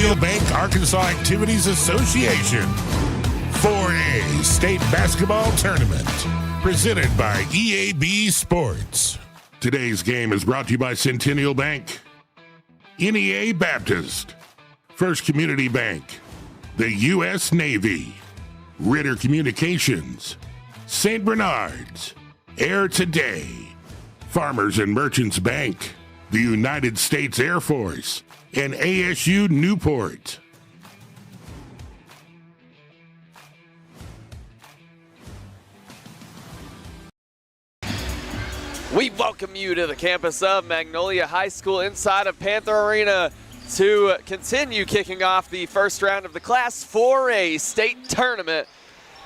Centennial Bank Arkansas Activities Association 4A State Basketball Tournament, presented by EAB Sports. Today's game is brought to you by Centennial Bank, NEA Baptist, First Community Bank, the U.S. Navy, Ritter Communications, St. Bernard's, Air Today, Farmers and Merchants Bank, the United States Air Force, and ASU Newport. We welcome you to the campus of Magnolia High School inside of Panther Arena to continue kicking off the first round of the Class 4A state tournament.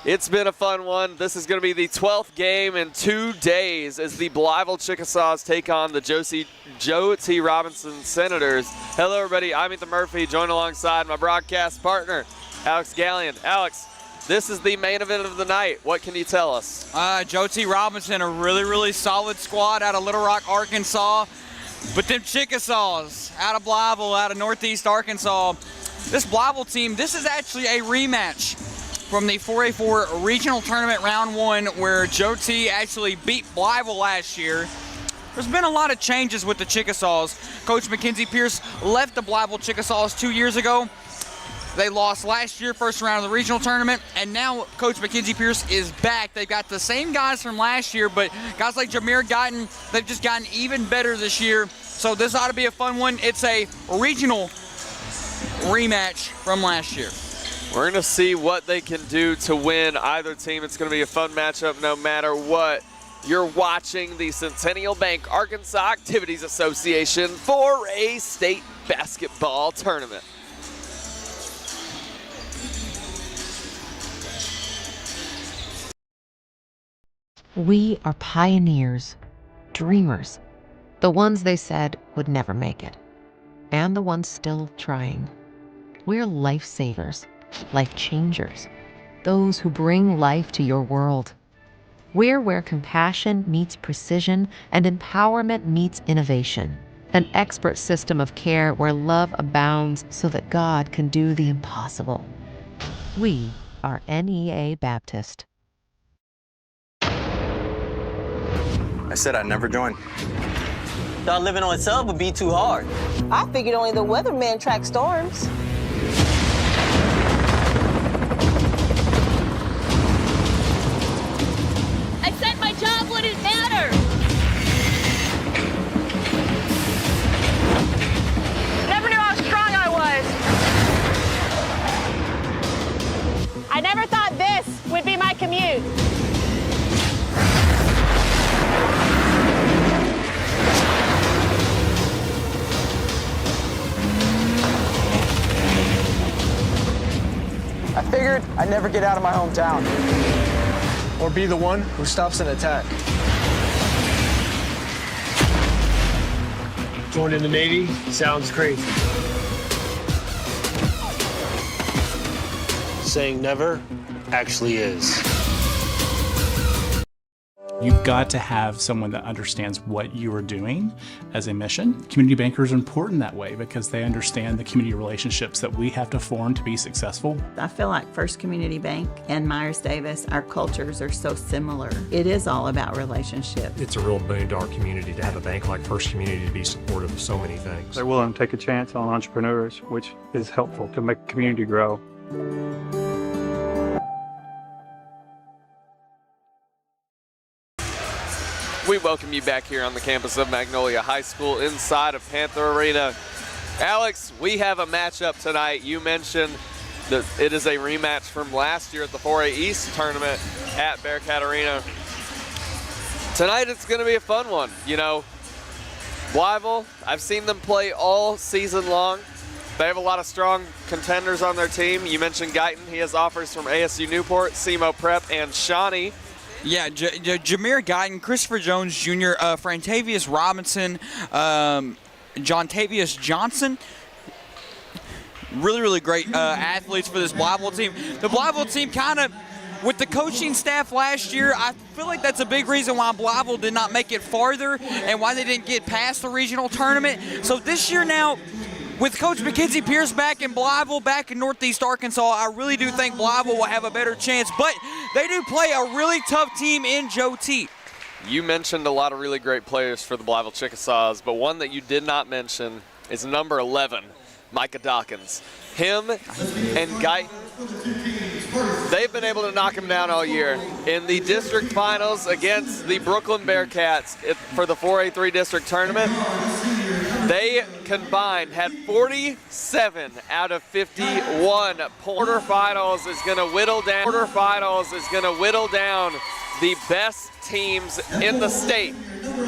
It's been a fun one. This is going to be the 12th game in 2 days as the Blytheville Chickasaws take on the Joe T. Robinson Senators. Hello, everybody. I'm Ethan Murphy, joined alongside my broadcast partner, Alex Gallion. Alex, this is the main event of the night. What can you tell us? Joe T. Robinson, a really solid squad out of Little Rock, Arkansas. But them Chickasaws out of Blytheville, out of Northeast Arkansas, this Blytheville team, this is actually a rematch from the 4A4 regional tournament round 1 where Joe T. actually beat Blytheville last year. There's been a lot of changes with the Chickasaws. Coach Mackenzie Pierce left the Blytheville Chickasaws 2 years ago. They lost last year, first round of the regional tournament, and now Coach Mackenzie Pierce is back. They've got the same guys from last year, but guys like Jameer Guyton, they've just gotten even better this year. So this ought to be a fun one. It's a regional rematch from last year. We're going to see what they can do to win either team. It's going to be a fun matchup no matter what. You're watching the Centennial Bank Arkansas Activities Association 4A state basketball tournament. We are pioneers, dreamers, the ones they said would never make it, and the ones still trying. We're lifesavers, life changers, those who bring life to your world. We're where compassion meets precision and empowerment meets innovation, an expert system of care where love abounds so that God can do the impossible. We are NEA Baptist. I said I'd never join. Thought living on sub would be too hard. I figured only the weatherman tracks storms. I said my job wouldn't matter. Never knew how strong I was. I never thought this would be my commute. I figured I'd never get out of my hometown. Or be the one who stops an attack. Joining the Navy sounds crazy. Saying never actually is. You've got to have someone that understands what you are doing as a mission. Community bankers are important that way because they understand the community relationships that we have to form to be successful. I feel like First Community Bank and Myers-Davis, our cultures are so similar. It is all about relationships. It's a real boon to our community to have a bank like First Community to be supportive of so many things. They're willing to take a chance on entrepreneurs, which is helpful to make the community grow. We welcome you back here on the campus of Magnolia High School inside of Panther Arena. Alex, we have a matchup tonight. You mentioned that it is a rematch from last year at the 4A East tournament at Bearcat Arena. Tonight it's going to be a fun one. You know, Blytheville, I've seen them play all season long. They have a lot of strong contenders on their team. You mentioned Guyton. He has offers from ASU Newport, SEMO Prep, and Shawnee. Yeah, Jameer Guyton, Christopher Jones Jr., Frantavius Robinson, John Tavius Johnson. Really great athletes for this Blytheville team. The Blytheville team kind of, with the coaching staff last year, I feel like that's a big reason why Blytheville did not make it farther and why they didn't get past the regional tournament. So this year now, with Coach Mackenzie Pierce back in Blytheville, back in Northeast Arkansas, I really do think Blytheville will have a better chance, but they do play a really tough team in Joe Teat. You mentioned a lot of really great players for the Blytheville Chickasaws, but one that you did not mention is number 11, Micah Dawkins. Him and Guyton, they've been able to knock him down all year. In the district finals against the Brooklyn Bearcats for the 4A3 district tournament, they combined had 47 out of 51. Quarterfinals is going to whittle down the best teams in the state.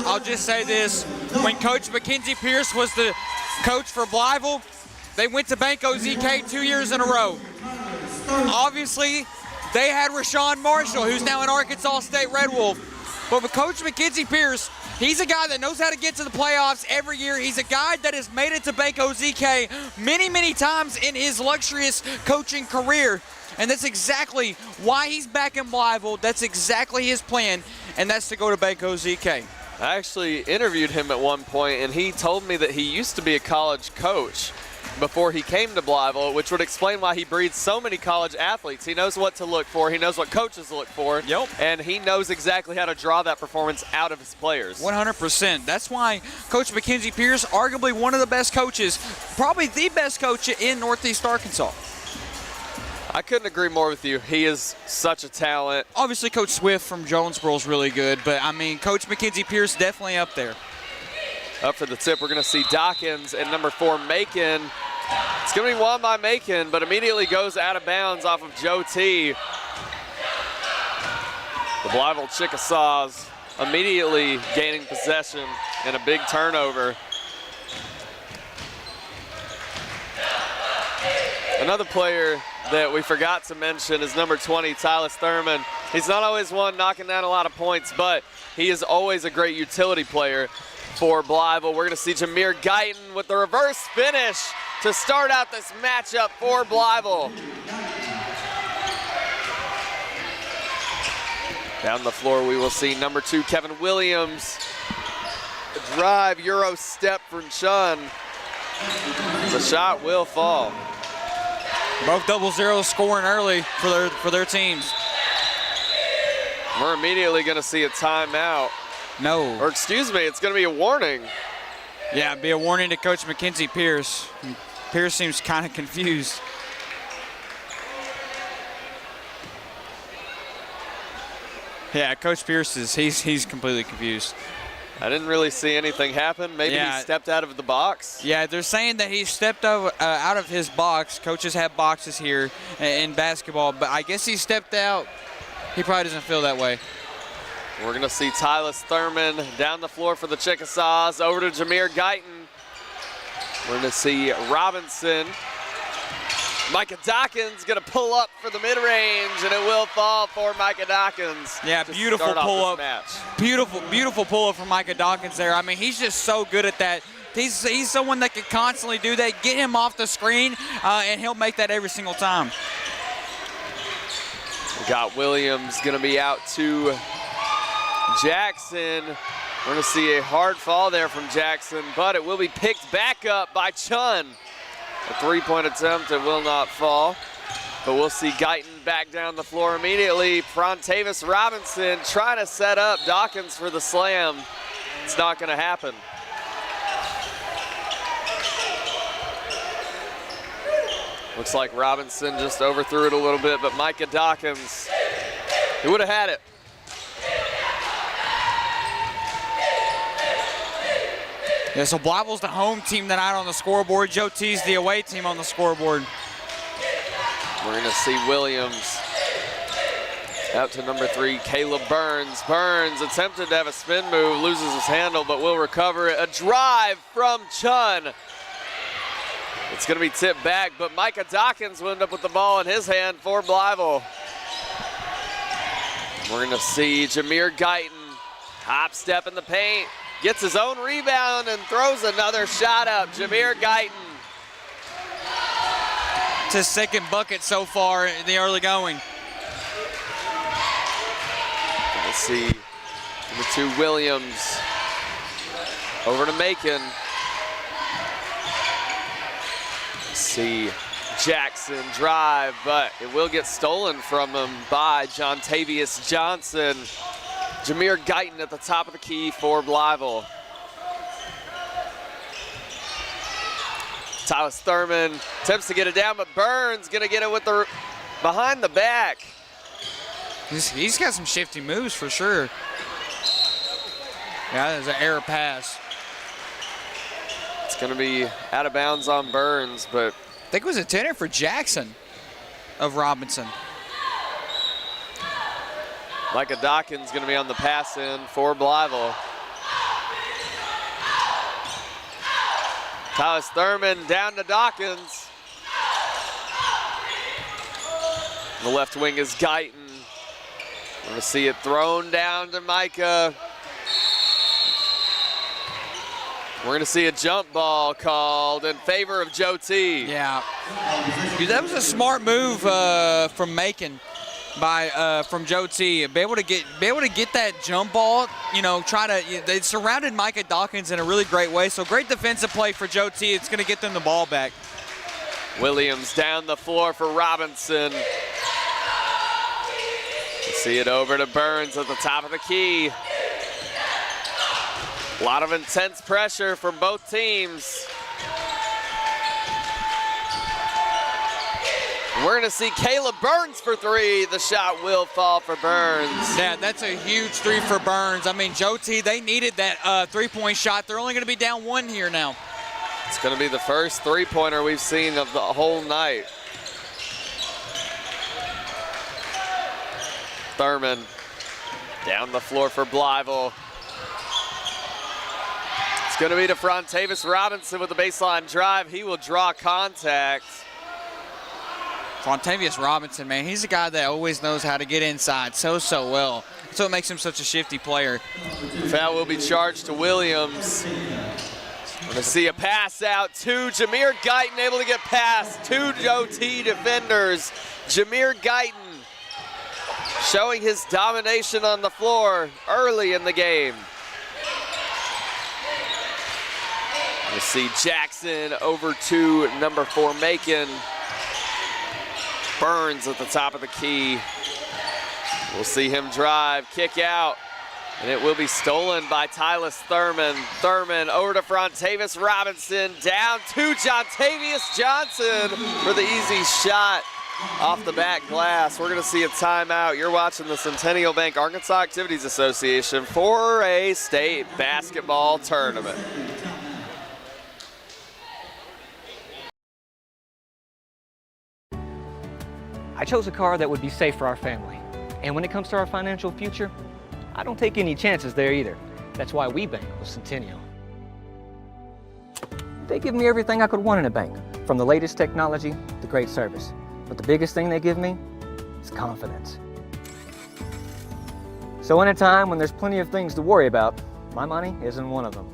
I'll just say this, when Coach Mackenzie Pierce was the coach for Blytheville, they went to Banco ZK 2 years in a row. Obviously, they had Rashawn Marshall, who's now an Arkansas State Red Wolf. But with Coach Mackenzie Pierce, he's a guy that knows how to get to the playoffs every year. He's a guy that has made it to Banco ZK many, many times in his luxurious coaching career. And that's exactly why he's back in Blytheville. That's exactly his plan, and that's to go to Banco ZK. I actually interviewed him at one point, and he told me that he used to be a college coach before he came to Blytheville, which would explain why he breeds so many college athletes. He knows what to look for. He knows what coaches look for. Yep. And he knows exactly how to draw that performance out of his players. 100%. That's why Coach Mackenzie Pierce, arguably one of the best coaches, probably the best coach in Northeast Arkansas. I couldn't agree more with you. He is such a talent. Obviously, Coach Swift from Jonesboro is really good, but, I mean, Coach Mackenzie Pierce definitely up there. Up for the tip, we're going to see Dawkins and number 4, Macon. It's going to be won by Macon, but immediately goes out of bounds off of Joe T. The Blytheville Chickasaws immediately gaining possession and a big turnover. Another player that we forgot to mention is number 20, Tyler Thurman. He's not always one knocking down a lot of points, but he is always a great utility player for Blytheville. We're going to see Jameer Guyton with the reverse finish to start out this matchup for Blytheville. Down the floor, we will see number 2, Kevin Williams. A drive, Euro step from Chun. The shot will fall. Both double zeros scoring early for their teams. We're immediately going to see a timeout. No. Or excuse me, it's going to be a warning. Yeah, it'd be a warning to Coach Mackenzie Pierce. Pierce seems kind of confused. Yeah, Coach Pierce he's completely confused. I didn't really see anything happen. Maybe he stepped out of the box. Yeah, they're saying that he stepped out of his box. Coaches have boxes here in basketball, but I guess he stepped out. He probably doesn't feel that way. We're going to see Tyler Thurman down the floor for the Chickasaws. Over to Jameer Guyton. We're going to see Robinson. Micah Dawkins going to pull up for the mid-range, and it will fall for Micah Dawkins. Yeah, beautiful pull-up. Beautiful pull-up from Micah Dawkins there. I mean, he's just so good at that. He's someone that can constantly do that. Get him off the screen, and he'll make that every single time. We got Williams going to be out to Jackson. We're going to see a hard fall there from Jackson, but it will be picked back up by Chun. A three-point attempt, it will not fall. But we'll see Guyton back down the floor immediately. Frontavis Robinson trying to set up Dawkins for the slam. It's not going to happen. Looks like Robinson just overthrew it a little bit, but Micah Dawkins, he would have had it. Yeah, so Blytheville's the home team tonight on the scoreboard. Joe T's the away team on the scoreboard. We're going to see Williams out to number 3, Caleb Burns. Burns attempted to have a spin move, loses his handle, but will recover it. A drive from Chun. It's going to be tipped back, but Micah Dawkins will end up with the ball in his hand for Blytheville. We're going to see Jameer Guyton hop step in the paint. Gets his own rebound and throws another shot up. Jameer Guyton. It's his second bucket so far in the early going. Let's see number 2 Williams over to Macon. See Jackson drive, but it will get stolen from him by Jontavius Johnson. Jameer Guyton at the top of the key for Blytheville. Tyler Thurman attempts to get it down, but Burns gonna get it with the behind the back. He's got some shifty moves for sure. Yeah, there's an error pass. It's gonna be out of bounds on Burns, but I think it was a tenner for Jackson of Robinson. Micah Dawkins gonna be on the pass in for Blytheville. Tyler Thurman down to Dawkins. The left wing is Guyton. We're gonna see it thrown down to Micah. We're gonna see a jump ball called in favor of Joe T. Yeah, that was a smart move from Macon from Joe T. Be able to get that jump ball. You know, they surrounded Micah Dawkins in a really great way. So great defensive play for Joe T. It's gonna get them the ball back. Williams down the floor for Robinson. See it over to Burns at the top of the key. A lot of intense pressure from both teams. We're gonna see Caleb Burns for three. The shot will fall for Burns. Yeah, that's a huge three for Burns. I mean, Joe T, they needed that three-point shot. They're only gonna be down one here now. It's gonna be the first three-pointer we've seen of the whole night. Thurman down the floor for Blytheville. It's going to be to Frontavis Robinson with the baseline drive. He will draw contact. Frontavious Robinson, man, he's a guy that always knows how to get inside so well. So it makes him such a shifty player. Foul will be charged to Williams. We're going to see a pass out to Jameer Guyton, able to get past two Joe T defenders. Jameer Guyton showing his domination on the floor early in the game. We see Jackson over to number 4 Macon. Burns at the top of the key. We'll see him drive, kick out, and it will be stolen by Tyler Thurman. Thurman over to Frontavis Robinson, down to Jontavius Johnson for the easy shot off the back glass. We're gonna see a timeout. You're watching the Centennial Bank Arkansas Activities Association 4A State Basketball Tournament. I chose a car that would be safe for our family. And when it comes to our financial future, I don't take any chances there either. That's why we bank with Centennial. They give me everything I could want in a bank, from the latest technology to great service. But the biggest thing they give me is confidence. So in a time when there's plenty of things to worry about, my money isn't one of them.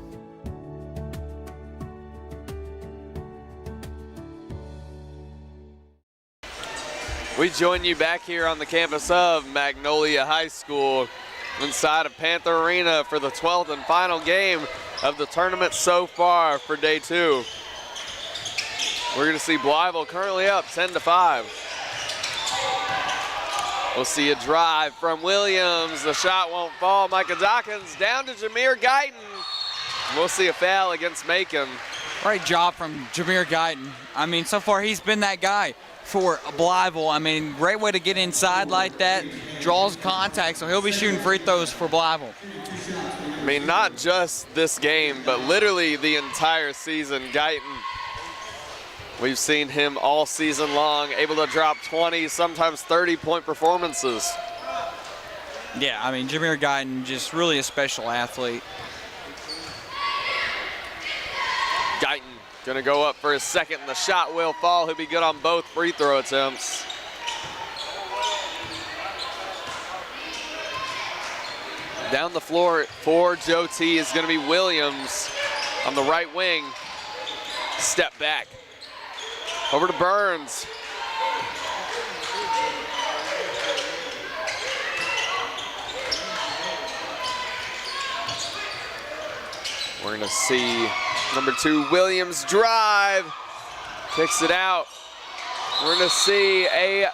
We join you back here on the campus of Magnolia High School inside of Panther Arena for the 12th and final game of the tournament so far for day 2. We're going to see Blytheville currently up 10-5. We'll see a drive from Williams. The shot won't fall. Micah Dawkins down to Jameer Guyton. We'll see a foul against Macon. Great job from Jameer Guyton. I mean, so far he's been that guy for Blytheville. I mean, great way to get inside like that, draws contact, so he'll be shooting free throws for Blytheville. I mean, not just this game, but literally the entire season. Guyton, we've seen him all season long, able to drop 20, sometimes 30-point performances. Yeah, I mean, Jameer Guyton, just really a special athlete. Guyton gonna go up for his second, and the shot will fall. He'll be good on both free throw attempts. Down the floor for Joe T is gonna be Williams on the right wing. Step back. Over to Burns. We're gonna see number 2 Williams drive. Kicks it out. We're going to see a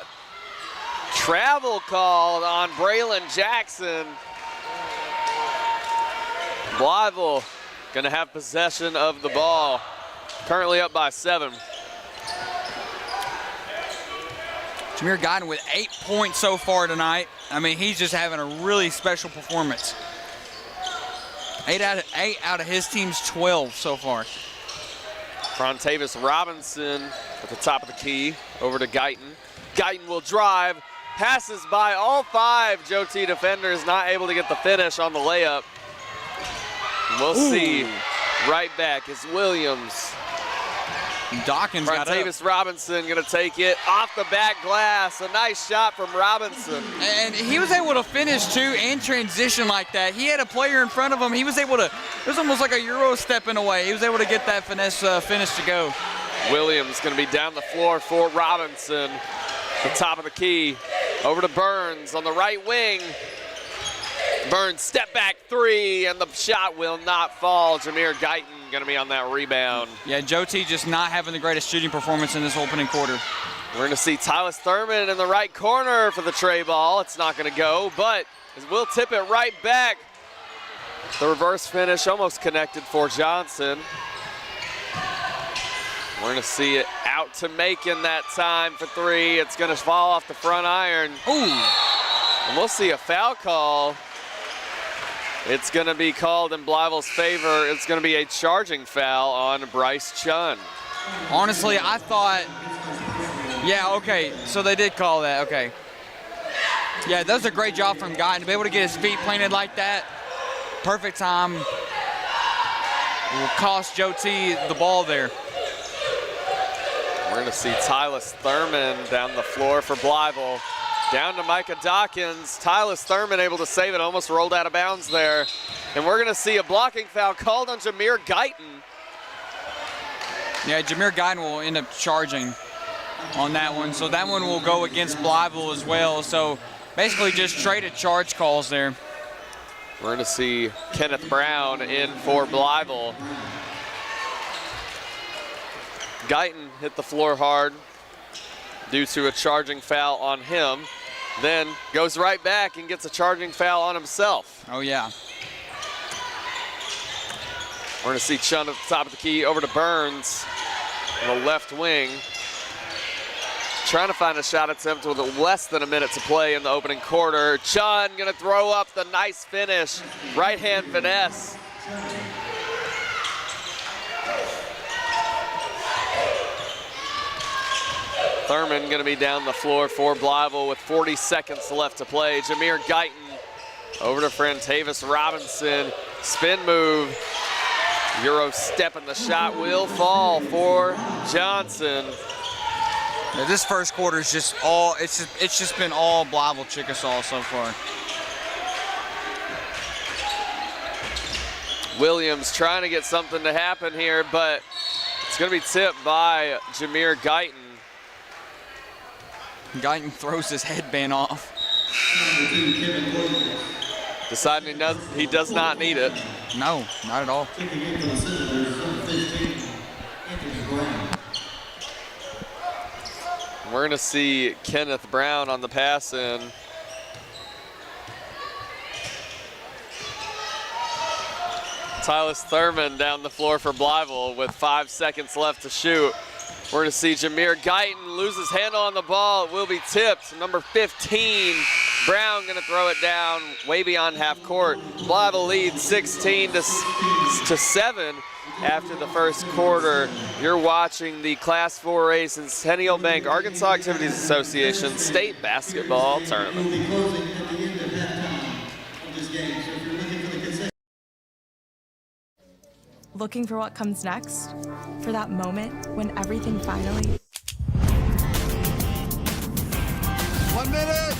travel called on Braylon Jackson. Blytheville going to have possession of the ball. Currently up by 7. Jameer Guyton with 8 points so far tonight. I mean, he's just having a really special performance. 8 out of his team's 12 so far. Frontavis Robinson at the top of the key, over to Guyton. Guyton will drive, passes by all 5 Joe T defenders, not able to get the finish on the layup. We'll see right back as Williams. Dawkins got up. Frontavis Robinson gonna take it off the back glass. A nice shot from Robinson. And he was able to finish too and transition like that. He had a player in front of him. He was able to, it was almost like a Euro stepping away. He was able to get that finesse finish to go. Williams gonna be down the floor for Robinson. The top of the key, over to Burns on the right wing. Burns step back 3 and the shot will not fall. Jameer Guyton gonna be on that rebound. Yeah, Joe T just not having the greatest shooting performance in this opening quarter. We're gonna see Tyler Thurman in the right corner for the tray ball. It's not gonna go, but we'll tip it right back. The reverse finish almost connected for Johnson. We're gonna see it out to Macon that time for 3. It's gonna fall off the front iron. Ooh. And we'll see a foul call. It's gonna be called in Blytheville's favor. It's gonna be a charging foul on Bryce Chun. Honestly, I thought, yeah, okay, so they did call that, okay. Yeah, that was a great job from Guyton to be able to get his feet planted like that. Perfect time. Will cost Joe T the ball there. We're gonna see Tyler Thurman down the floor for Blytheville. Down to Micah Dawkins. Tyler Thurman able to save it, almost rolled out of bounds there. And we're gonna see a blocking foul called on Jameer Guyton. Yeah, Jameer Guyton will end up charging on that one. So that one will go against Blytheville as well. So basically just traded charge calls there. We're gonna see Kenneth Brown in for Blytheville. Guyton hit the floor hard due to a charging foul on him. Then goes right back and gets a charging foul on himself. Oh yeah. We're gonna see Chun at the top of the key, over to Burns on the left wing. Trying to find a shot attempt with less than a minute to play in the opening quarter. Chun gonna throw up the nice finish. Right hand finesse. Thurman gonna be down the floor for Blytheville with 40 seconds left to play. Jameer Guyton over to Frontavis Robinson. Spin move. Euro step and the shot will fall for Johnson. Yeah, this first quarter is just all, it's just been all Blytheville Chickasaw so far. Williams trying to get something to happen here, but it's gonna be tipped by Jameer Guyton. Guyton throws his headband off. Deciding he does not need it. No, not at all. We're gonna see Kenneth Brown on the pass in. Tyler Thurman down the floor for Blytheville with 5 seconds left to shoot. We're gonna see Jameer Guyton lose his handle on the ball. It will be tipped. Number 15, Brown gonna throw it down way beyond half court. Blytheville leads 16 to 7 after the first quarter. You're watching the Class 4A Centennial Bank Arkansas Activities Association State Basketball Tournament. Looking for what comes next? For that moment when everything finally... 1 minute!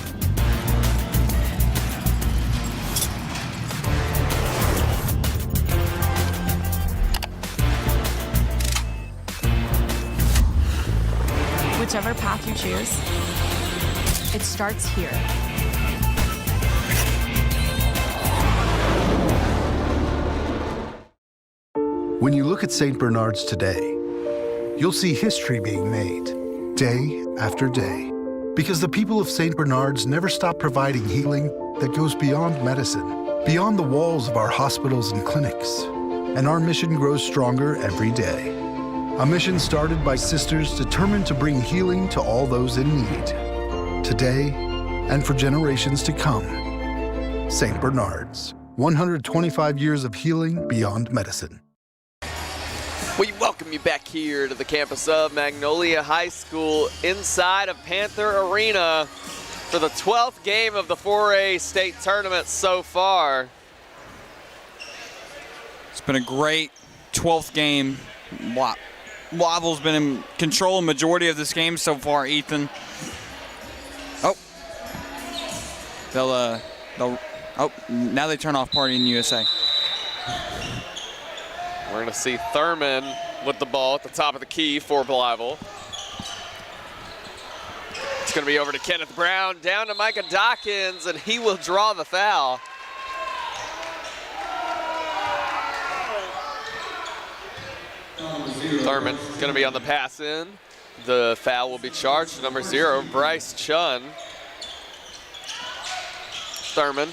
Whichever path you choose, it starts here. When you look at St. Bernard's today, you'll see history being made, day after day. Because the people of St. Bernard's never stop providing healing that goes beyond medicine, beyond the walls of our hospitals and clinics. And our mission grows stronger every day. A mission started by sisters determined to bring healing to all those in need, today and for generations to come. St. Bernard's, 125 years of healing beyond medicine. We welcome you back here to the campus of Magnolia High School inside of Panther Arena for the 12th game of the 4A state tournament so far. It's been a great 12th game. Blytheville's been in control majority of this game so far, Ethan. Oh. Now they turn off Party in USA. We're going to see Thurman with the ball at the top of the key for Blytheville. It's going to be over to Kenneth Brown, down to Micah Dawkins, and he will draw the foul. Thurman going to be on the pass in. The foul will be charged to number 0, Bryce Chun. Thurman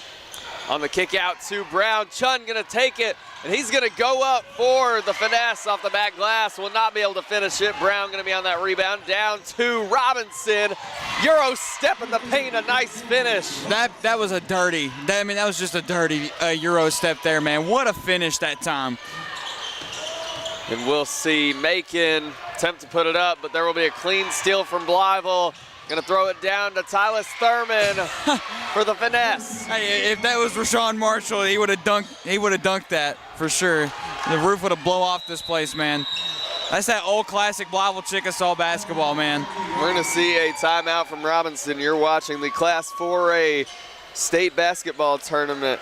on the kick out to Brown. Chun going to take it, and he's going to go up for the finesse off the back glass. Will not be able to finish it. Brown going to be on that rebound. Down to Robinson. Euro step in the paint, a nice finish. That was a dirty, that was just a dirty Euro step there, man. What a finish that time. And we'll see Macon attempt to put it up, but there will be a clean steal from Blytheville. Gonna throw it down to Tyler Thurman for the finesse. Hey, if that was Rashawn Marshall, he would have dunked that for sure. The roof would have blown off this place, man. That's that old classic Blytheville Chickasaw basketball, man. We're gonna see a timeout from Robinson. You're watching the Class 4A state basketball tournament.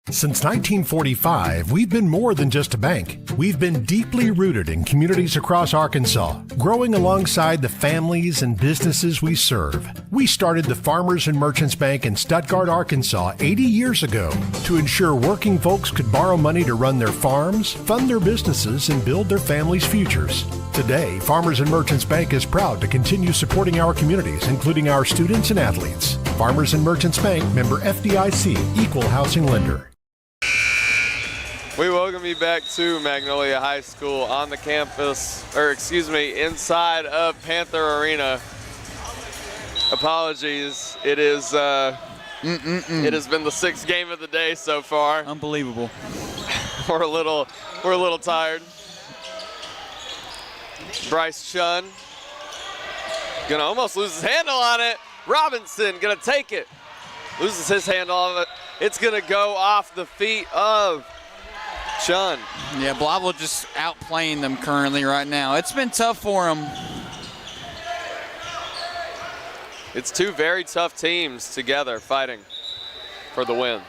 Since 1945, we've been more than just a bank. We've been deeply rooted in communities across Arkansas, growing alongside the families and businesses we serve. We started the Farmers and Merchants Bank in Stuttgart, Arkansas 80 years ago to ensure working folks could borrow money to run their farms, fund their businesses, and build their families' futures. Today, Farmers and Merchants Bank is proud to continue supporting our communities, including our students and athletes. Farmers and Merchants Bank, member FDIC, equal housing lender. We welcome you back to Magnolia High School on the campus, inside of Panther Arena. Apologies, it is it has been the 6th game of the day so far. Unbelievable. We're a little tired. Bryce Chun gonna almost lose his handle on it. Robinson gonna take it, loses his handle on it. It's gonna go off the feet of Chun. Yeah, Blytheville just outplaying them currently right now. It's been tough for them. It's two very tough teams together fighting for the win.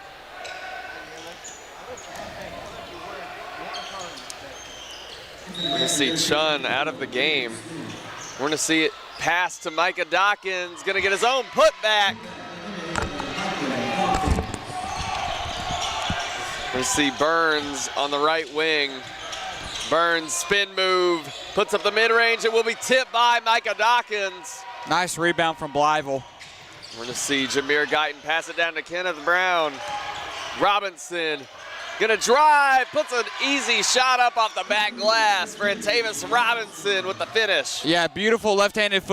We're going to see Chun out of the game. We're going to see it pass to Micah Dawkins. Going to get his own putback. We see Burns on the right wing. Burns spin move, puts up the mid-range. It will be tipped by Micah Dawkins. Nice rebound from Blytheville. We're gonna see Jameer Guyton pass it down to Kenneth Brown. Robinson gonna drive, puts an easy shot up off the back glass for Antavis Robinson with the finish. Yeah, beautiful left-handed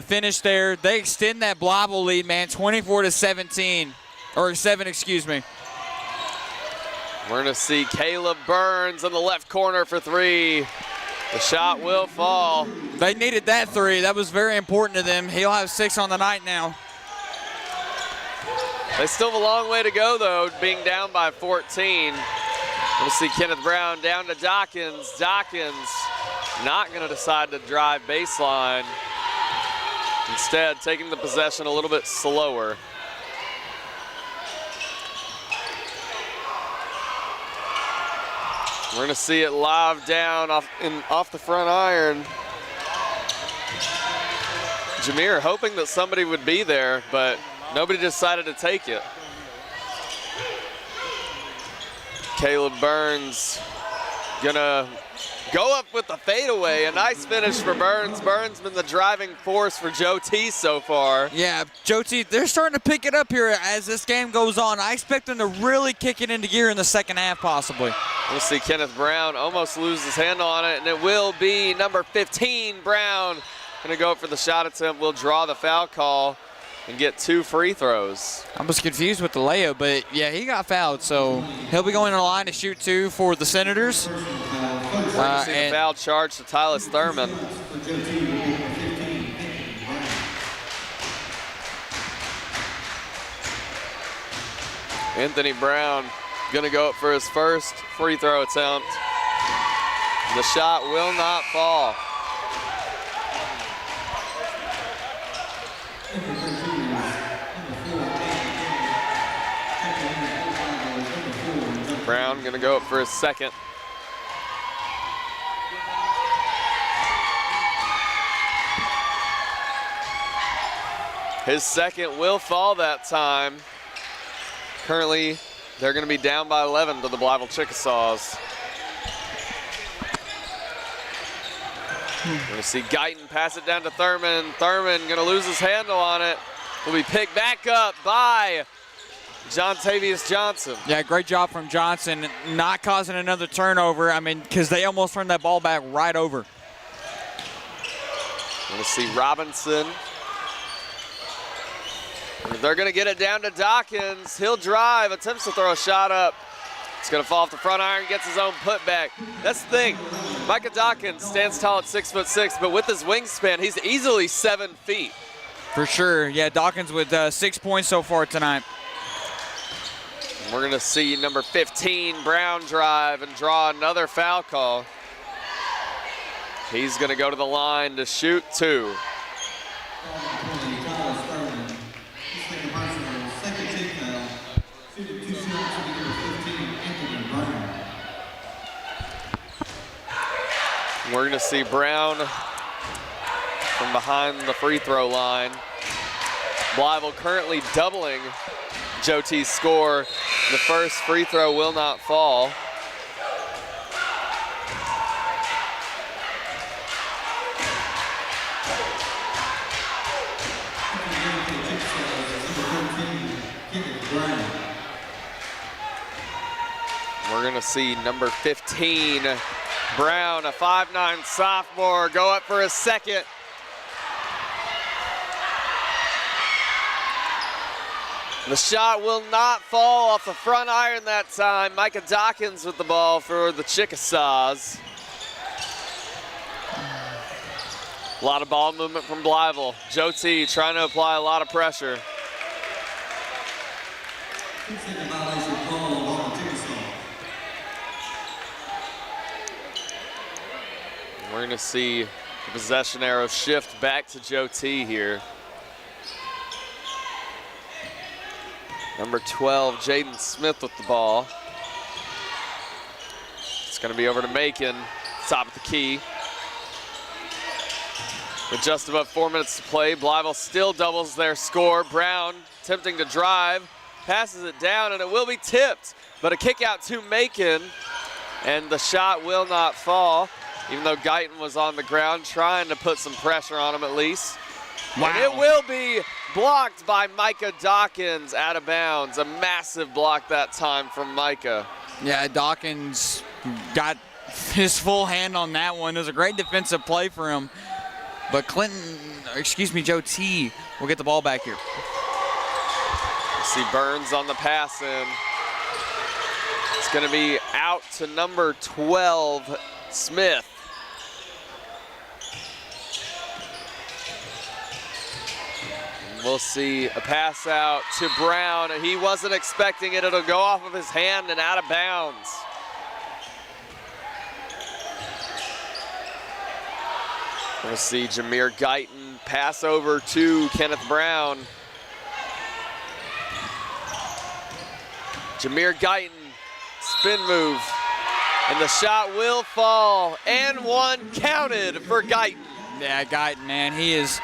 finish there. They extend that Blytheville lead, man, 24-17, or 7, excuse me. We're gonna see Caleb Burns in the left corner for 3. The shot will fall. They needed that 3. That was very important to them. He'll have 6 on the night now. They still have a long way to go, though, being down by 14. We'll see Kenneth Brown down to Dawkins. Dawkins not gonna decide to drive baseline. Instead, taking the possession a little bit slower. We're gonna see it live down off the front iron. Jameer hoping that somebody would be there, but nobody decided to take it. Caleb Burns gonna go up with the fadeaway. A nice finish for Burns. Burns been the driving force for Joe T so far. Yeah, Joe T, they're starting to pick it up here as this game goes on. I expect them to really kick it into gear in the second half, possibly. We'll see Kenneth Brown almost lose his handle on it, and it will be number 15, Brown. Gonna go for the shot attempt. Will draw the foul call and get 2 free throws. I was confused with the layup, but yeah, he got fouled, so he'll be going to the line to shoot 2 for the Senators. We're going to see the foul charge to Tyler Thurman. Anthony Brown going to go up for his first free throw attempt. The shot will not fall. Brown going to go up for his second. His second will fall that time. Currently, they're going to be down by 11 to the Blytheville Chickasaws. We're going to see Guyton pass it down to Thurman. Thurman going to lose his handle on it. Will be picked back up by John Tavius Johnson. Yeah, great job from Johnson, not causing another turnover. I mean, because they almost turned that ball back right over. We're going to see Robinson. They're going to get it down to Dawkins. He'll drive, attempts to throw a shot up. It's going to fall off the front iron, gets his own putback. That's the thing. Micah Dawkins stands tall at 6'6", but with his wingspan, he's easily 7 feet. For sure. Yeah, Dawkins with 6 points so far tonight. We're going to see number 15, Brown, drive and draw another foul call. He's going to go to the line to shoot 2. We're going to see Brown from behind the free throw line. Blytheville currently doubling Joe T's score. The first free throw will not fall. We're going to see number 15, Brown, a 5'9" sophomore, go up for his second. The shot will not fall off the front iron that time. Micah Dawkins with the ball for the Chickasaws. A lot of ball movement from Blytheville. Joe T trying to apply a lot of pressure. We're going to see the possession arrow shift back to Joe T here. Number 12, Jaden Smith with the ball. It's going to be over to Macon, top of the key. With just about 4 minutes to play, Blytheville still doubles their score. Brown attempting to drive, passes it down, and it will be tipped. But a kick out to Macon, and the shot will not fall, even though Guyton was on the ground trying to put some pressure on him at least. Wow. And it will be blocked by Micah Dawkins out of bounds. A massive block that time from Micah. Yeah, Dawkins got his full hand on that one. It was a great defensive play for him. But Joe T will get the ball back here. See Burns on the pass in. It's going to be out to number 12, Smith. We'll see a pass out to Brown. He wasn't expecting it. It'll go off of his hand and out of bounds. We'll see Jameer Guyton pass over to Kenneth Brown. Jameer Guyton, spin move, and the shot will fall, and one counted for Guyton. Yeah, Guyton, man, he's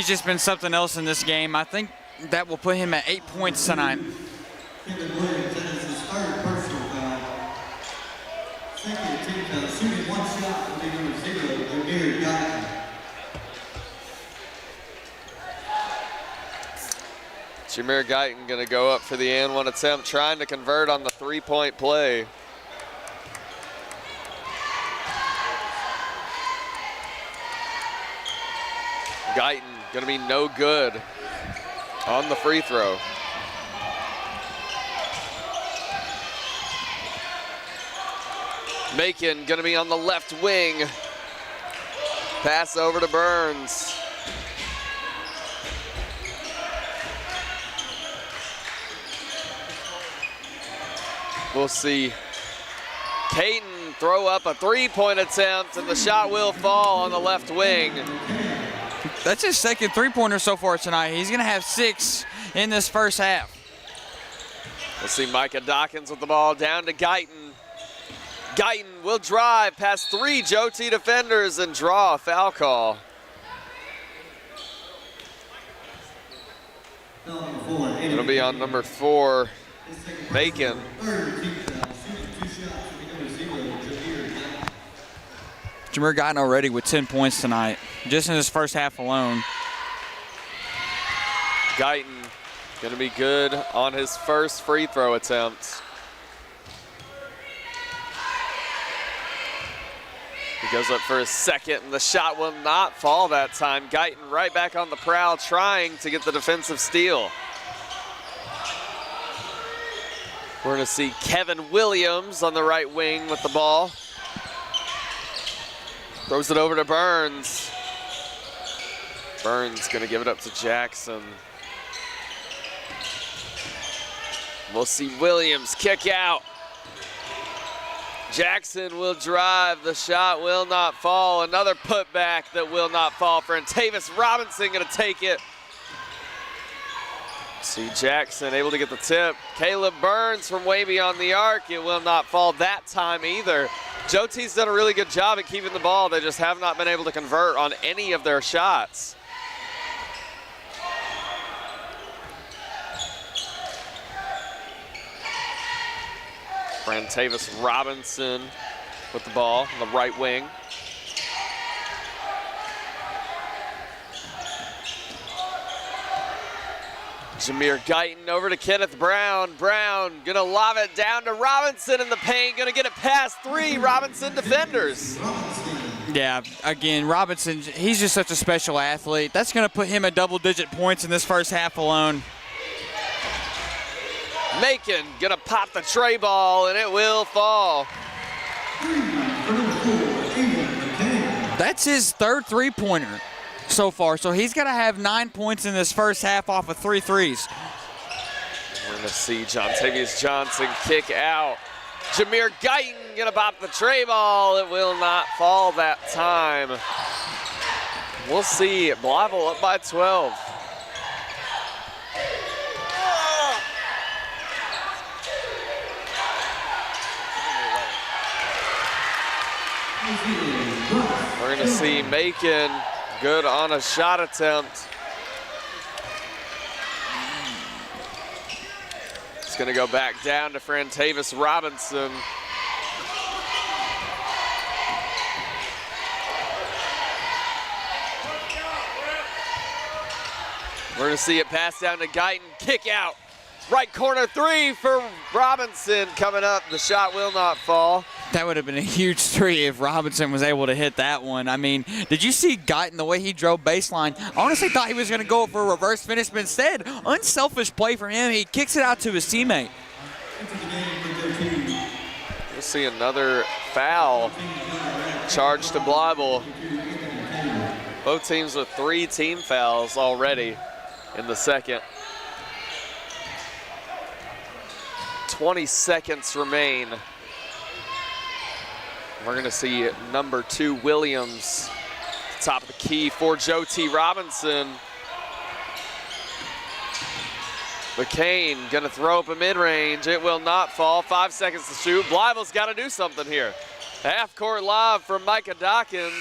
just been something else in this game. I think that will put him at 8 points tonight. shooting one shot will be number 0, Jameer Guyton. Jameer Guyton going to go up for the and one attempt, trying to convert on the three-point play. Guyton going to be no good on the free throw. Macon going to be on the left wing. Pass over to Burns. We'll see Caton throw up a three-point attempt, and the shot will fall on the left wing. That's his second three-pointer so far tonight. He's going to have 6 in this first half. We'll see Micah Dawkins with the ball down to Guyton. Guyton will drive past 3 Joe T defenders and draw a foul call. It'll be on number 4, Macon. Jameer Guyton already with 10 points tonight, just in his first half alone. Guyton gonna be good on his first free throw attempt. He goes up for his second, and the shot will not fall that time. Guyton right back on the prowl, trying to get the defensive steal. We're gonna see Kevin Williams on the right wing with the ball. Throws it over to Burns. Burns gonna give it up to Jackson. We'll see Williams kick out. Jackson will drive. The shot will not fall. Another putback that will not fall for Tavis Robinson gonna take it. See Jackson able to get the tip. Caleb Burns from way beyond the arc. It will not fall that time either. Joe T's done a really good job at keeping the ball. They just have not been able to convert on any of their shots. Tavis Robinson with the ball on the right wing. Jameer Guyton over to Kenneth Brown. Brown gonna lob it down to Robinson in the paint, gonna get it past 3 Robinson defenders. Yeah, again, Robinson, he's just such a special athlete. That's gonna put him at double-digit points in this first half alone. Macon gonna pop the tray ball, and it will fall. That's his third three-pointer so far, so he's got to have 9 points in this first half off of 3 threes. We're gonna see Jontavius Johnson kick out. Jameer Guyton gonna pop the tray ball. It will not fall that time. We'll see Blytheville up by 12. We're gonna see Macon good on a shot attempt. It's gonna go back down to Tavis Robinson. We're gonna see it pass down to Guyton, kick out. Right corner 3 for Robinson coming up. The shot will not fall. That would have been a huge 3 if Robinson was able to hit that one. I mean, did you see Guyton, the way he drove baseline? I honestly thought he was going to go for a reverse finish, but instead, unselfish play from him. He kicks it out to his teammate. We'll see another foul charged to Blytheville. Both teams with 3 team fouls already in the second. 20 seconds remain. We're gonna see number 2 Williams, top of the key for Joe T. Robinson. McCain gonna throw up a mid-range. It will not fall. 5 seconds to shoot. Blytheville's gotta do something here. Half-court lob from Micah Dawkins.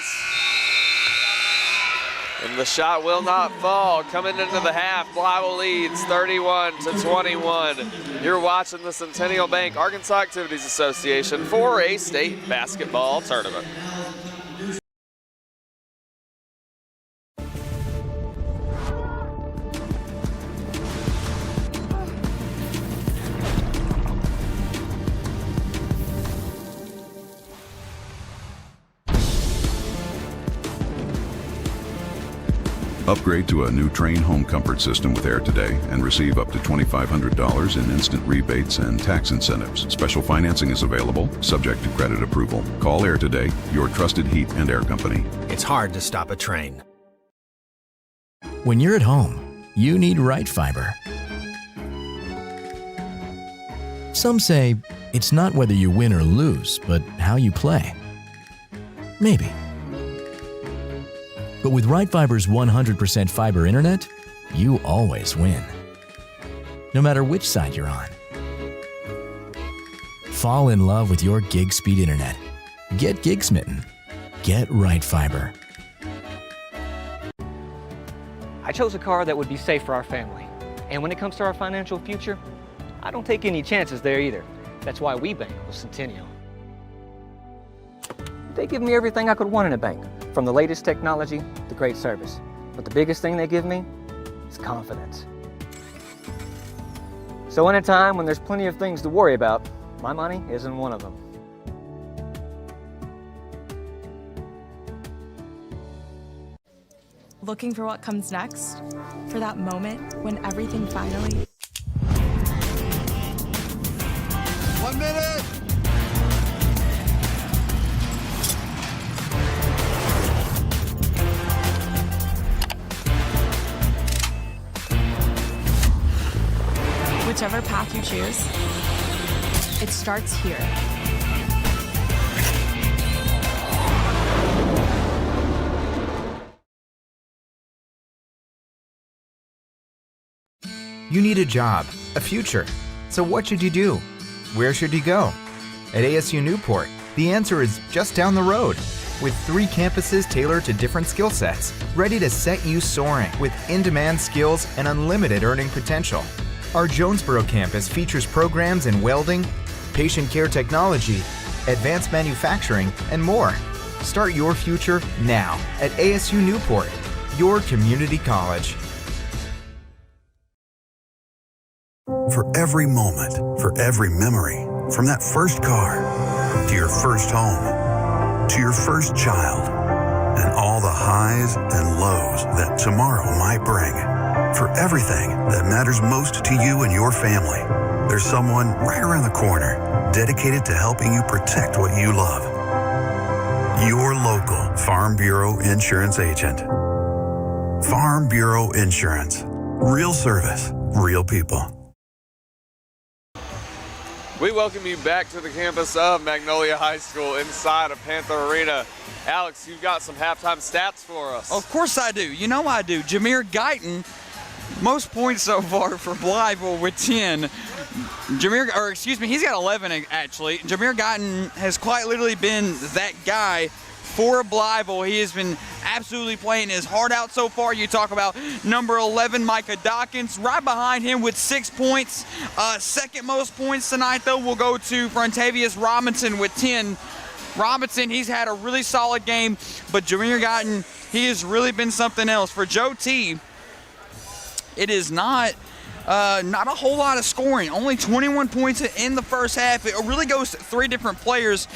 And the shot will not fall. Coming into the half, Blytheville leads 31-21. You're watching the Centennial Bank Arkansas Activities Association 4A state basketball tournament. Upgrade to a new Train home comfort system with Air today and receive up to $2,500 in instant rebates and tax incentives. Special financing is available, subject to credit approval. Call Air today, your trusted heat and air company. It's hard to stop a train. When you're at home, you need right fiber. Some say it's not whether you win or lose, but how you play. Maybe. But with Right Fiber's 100% fiber internet, you always win. No matter which side you're on. Fall in love with your gig speed internet. Get gig smitten. Get Right Fiber. I chose a car that would be safe for our family. And when it comes to our financial future, I don't take any chances there either. That's why we bank with Centennial. They give me everything I could want in a bank, from the latest technology to great service. But the biggest thing they give me is confidence. So in a time when there's plenty of things to worry about, my money isn't one of them. Looking for what comes next? For that moment when everything finally... 1 minute! Whichever path you choose, it starts here. You need a job, a future. So what should you do? Where should you go? At ASU Newport, the answer is just down the road. With 3 campuses tailored to different skill sets, ready to set you soaring with in-demand skills and unlimited earning potential. Our Jonesboro campus features programs in welding, patient care technology, advanced manufacturing, and more. Start your future now at ASU Newport, your community college. For every moment, for every memory, from that first car, to your first home, to your first child, and all the highs and lows that tomorrow might bring. For everything that matters most to you and your family, there's someone right around the corner dedicated to helping you protect what you love. Your local Farm Bureau insurance agent. Farm Bureau Insurance. Real service, real people. We welcome you back to the campus of Magnolia High School inside of Panther Arena. Alex, you've got some halftime stats for us. Of course I do. You know I do. Jameer Guyton, most points so far for Blytheville with 10. He's got 11 actually. Jameer Guyton has quite literally been that guy for Blytheville. He has been absolutely playing his heart out so far. You talk about number 11, Micah Dawkins, right behind him with 6 points. Second most points tonight, though, will go to Frontavious Robinson with 10. Robinson, he's had a really solid game, but Jameer Guyton, he has really been something else. For Joe T, it is not a whole lot of scoring, only 21 points in the first half. It really goes to 3 different players.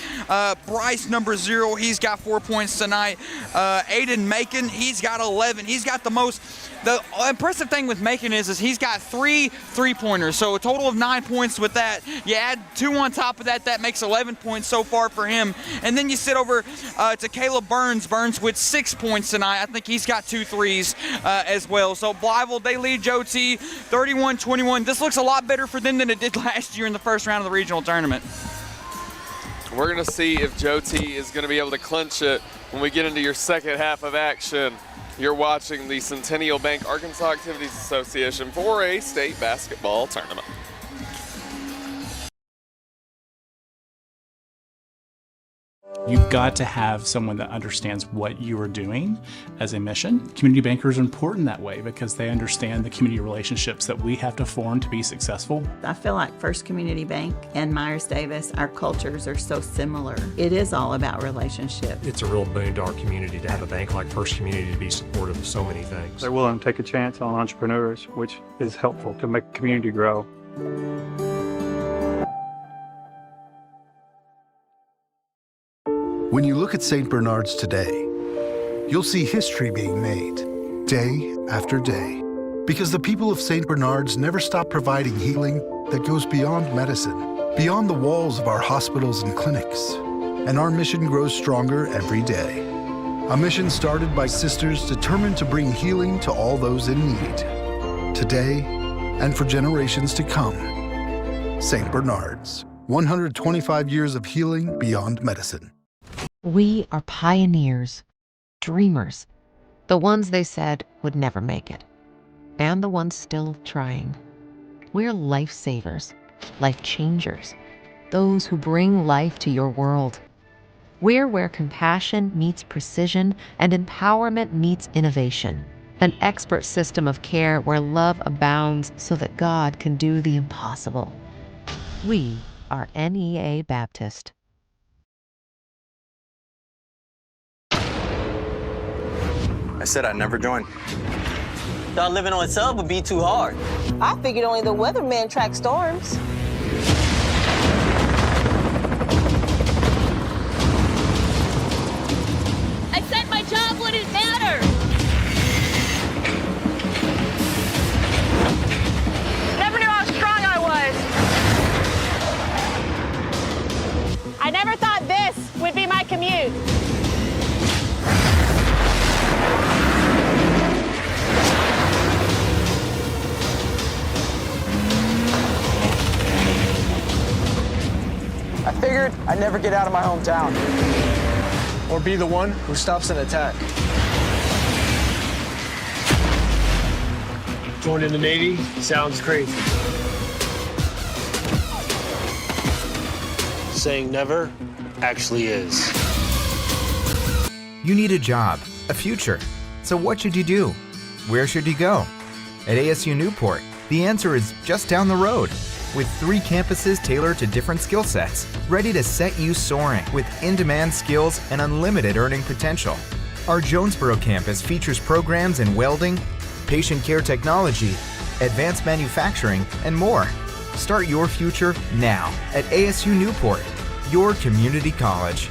Bryce, number 0, he's got 4 points tonight. Aiden Macon, he's got 11. He's got the most. The impressive thing with Macon is he's got 3 3-pointers, so a total of 9 points with that. You add 2 on top of that, that makes 11 points so far for him. And then you sit over to Caleb Burns. Burns with 6 points tonight. I think he's got 2 threes as well. So Blytheville, they lead Joe T 31-21. This looks a lot better for them than it did last year in the first round of the regional tournament. We're going to see if Joe T is going to be able to clinch it when we get into your second half of action. You're watching the Centennial Bank Arkansas Activities Association 4A state basketball tournament. You've got to have someone that understands what you are doing as a mission. Community bankers are important that way because they understand the community relationships that we have to form to be successful. I feel like First Community Bank and Myers-Davis, our cultures are so similar. It is all about relationships. It's a real boon to our community to have a bank like First Community to be supportive of so many things. They're willing to take a chance on entrepreneurs, which is helpful to make the community grow. When you look at St. Bernard's today, you'll see history being made, day after day, because the people of St. Bernard's never stop providing healing that goes beyond medicine, beyond the walls of our hospitals and clinics. And our mission grows stronger every day. A mission started by sisters determined to bring healing to all those in need, today and for generations to come. St. Bernard's, 125 years of healing beyond medicine. We are pioneers, dreamers, the ones they said would never make it, and the ones still trying. We're lifesavers, life changers, those who bring life to your world. We're where compassion meets precision and empowerment meets innovation. An expert system of care where love abounds so that God can do the impossible. We are NEA Baptist. I said I'd never join. Thought living on a sub would be too hard. I figured only the weatherman tracks storms. I said my job wouldn't matter. Never knew how strong I was. I never thought this would be my commute. I figured I'd never get out of my hometown or be the one who stops an attack. Joining the Navy sounds crazy. Saying never actually is. You need a job, a future. So what should you do? Where should you go? At ASU Newport, the answer is just down the road. With 3 campuses tailored to different skill sets, ready to set you soaring with in-demand skills and unlimited earning potential. Our Jonesboro campus features programs in welding, patient care technology, advanced manufacturing, and more. Start your future now at ASU Newport, your community college.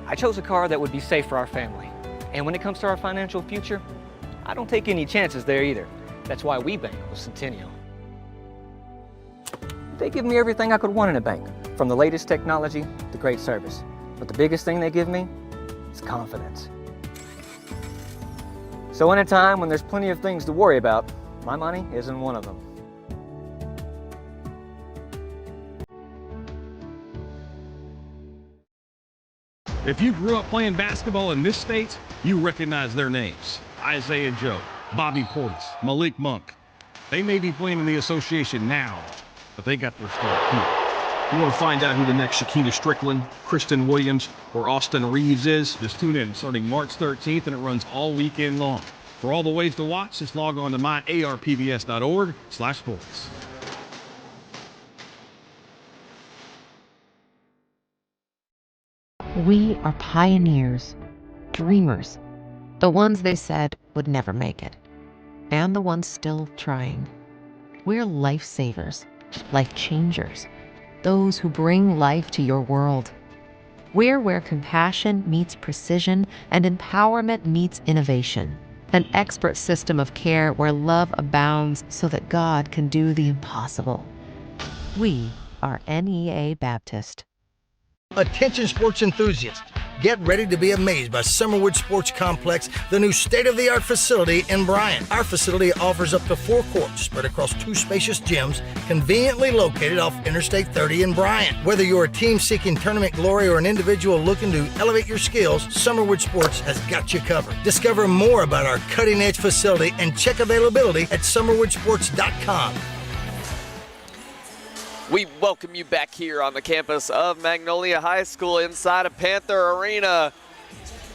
I chose a car that would be safe for our family. And when it comes to our financial future, I don't take any chances there either. That's why we bank with Centennial. They give me everything I could want in a bank, from the latest technology to great service. But the biggest thing they give me is confidence. So in a time when there's plenty of things to worry about, my money isn't one of them. If you grew up playing basketball in this state, you recognize their names. Isaiah Joe, Bobby Portis, Malik Monk. They may be playing in the association now, but they got their start here. You want to find out who the next Shakina Strickland, Kristen Williams, or Austin Reeves is? Just tune in starting March 13th, and it runs all weekend long. For all the ways to watch, just log on to myarpbs.org/sports. We are pioneers, dreamers, the ones they said would never make it, and the ones still trying. We're lifesavers, life changers, those who bring life to your world. We're where compassion meets precision and empowerment meets innovation. An expert system of care where love abounds so that God can do the impossible. We are NEA Baptist. Attention sports enthusiasts, get ready to be amazed by Summerwood Sports Complex, the new state-of-the-art facility in Bryan. Our facility offers up to 4 courts spread across 2 spacious gyms, conveniently located off Interstate 30 in Bryan. Whether you're a team seeking tournament glory or an individual looking to elevate your skills, Summerwood Sports has got you covered. Discover more about our cutting-edge facility and check availability at summerwoodsports.com. We welcome you back here on the campus of Magnolia High School inside of Panther Arena.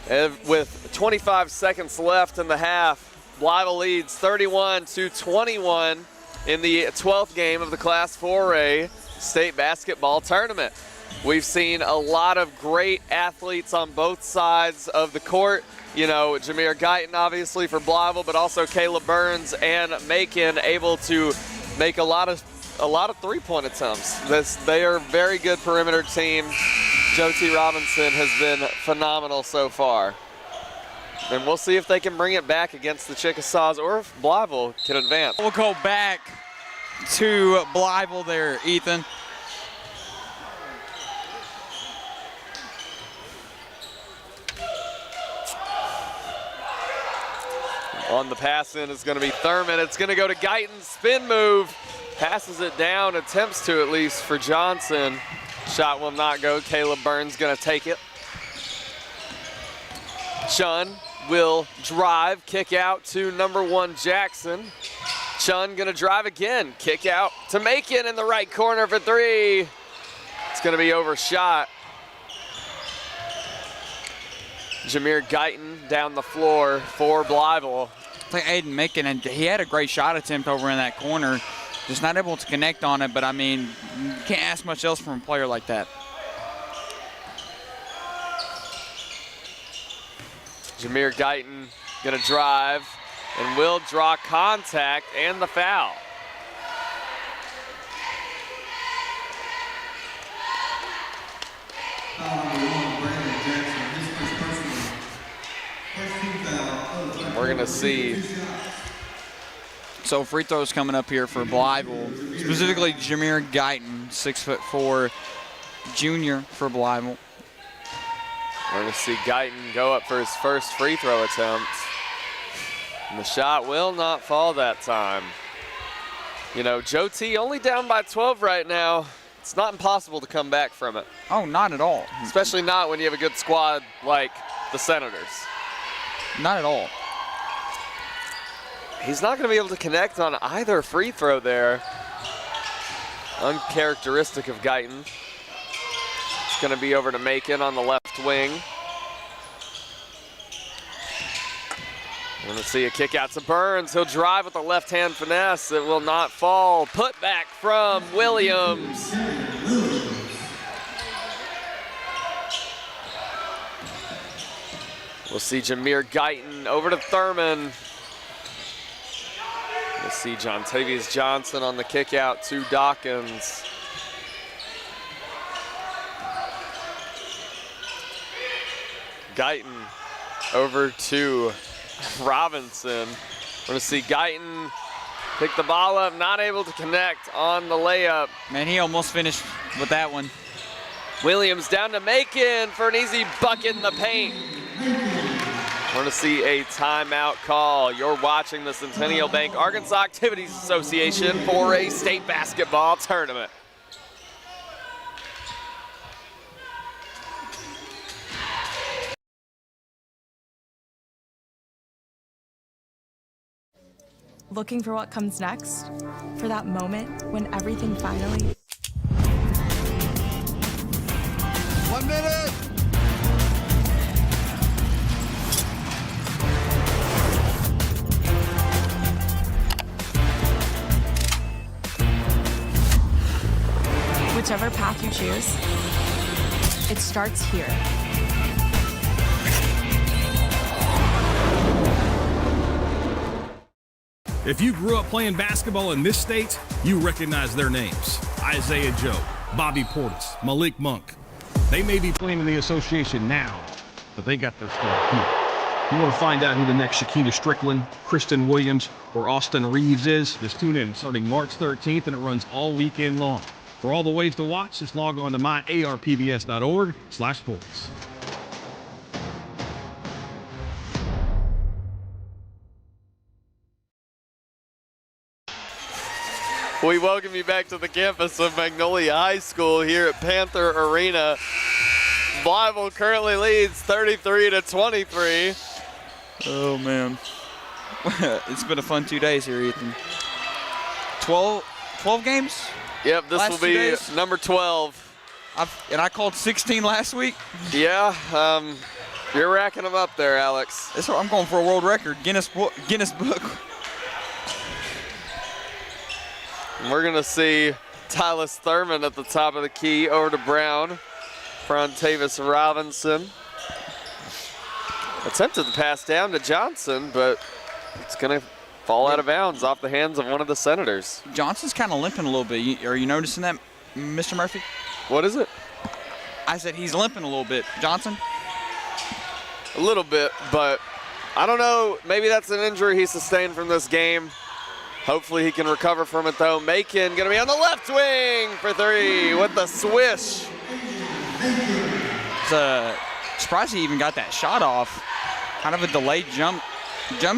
With 25 seconds left in the half, Blytheville leads 31-21 in the 12th game of the Class 4A state basketball tournament. We've seen a lot of great athletes on both sides of the court. You know, Jameer Guyton obviously for Blytheville, but also Caleb Burns and Macon able to make a lot of three-point attempts. They are a very good perimeter team. Joe T. Robinson has been phenomenal so far. And we'll see if they can bring it back against the Chickasaws or if Blytheville can advance. We'll go back to Blytheville there, Ethan. On the pass in is going to be Thurman. It's going to go to Guyton, spin move. Passes it down, attempts to at least for Johnson. Shot will not go. Caleb Burns going to take it. Chun will drive, kick out to number 1 Jackson. Chun going to drive again, kick out to Macon in the right corner for 3. It's going to be overshot. Jameer Guyton down the floor for Blytheville. I think Aiden Macon, and he had a great shot attempt over in that corner. Just not able to connect on it, but I mean, you can't ask much else from a player like that. Jameer Guyton gonna drive and will draw contact and the foul. We're gonna see. So free throws coming up here for Blytheville, specifically Jameer Guyton, 6'4", junior for Blytheville. We're gonna see Guyton go up for his first free throw attempt. And the shot will not fall that time. You know, Joe T only down by 12 right now. It's not impossible to come back from it. Oh, not at all. Especially not when you have a good squad like the Senators. Not at all. He's not going to be able to connect on either free throw there. Uncharacteristic of Guyton. It's going to be over to Macon on the left wing. We're going to see a kick out to Burns. He'll drive with the left-hand finesse. It will not fall. Put back from Williams. We'll see Jameer Guyton over to Thurman. We'll see John Tavius Johnson on the kick out to Dawkins. Guyton over to Robinson. We're going to see Guyton pick the ball up, not able to connect on the layup. Man, he almost finished with that one. Williams down to Macon for an easy bucket in the paint. We're going to see a timeout call. You're watching the Centennial Bank Arkansas Activities Association 4A state basketball tournament. Looking for what comes next? For that moment when everything finally... 1 minute! Whichever path you choose, it starts here. If you grew up playing basketball in this state, you recognize their names. Isaiah Joe, Bobby Portis, Malik Monk. They may be playing in the association now, but they got their start here. You want to find out who the next Shakita Strickland, Kristen Williams, or Austin Reeves is? Just tune in starting March 13th, and it runs all weekend long. For all the ways to watch, just log on to myarpbs.org/sports. We welcome you back to the campus of Magnolia High School here at Panther Arena. Blytheville currently leads 33-23. Oh, man. It's been a fun 2 days here, Ethan. 12 games? Yep, this will be number 12. And I called 16 last week. Yeah, you're racking them up there, Alex. That's what I'm going for, a world record, Guinness Book. And we're gonna see Tyler Thurman at the top of the key, over to Brown. Frontavis Robinson. Attempted to pass down to Johnson, but it's gonna fall out of bounds off the hands of one of the Senators. Johnson's kind of limping a little bit. Are you noticing that, Mr. Murphy? What is it? I said he's limping a little bit. Johnson? A little bit, but I don't know. Maybe that's an injury he sustained from this game. Hopefully he can recover from it, though. Macon going to be on the left wing for 3 with the swish. Surprised he even got that shot off. Kind of a delayed jump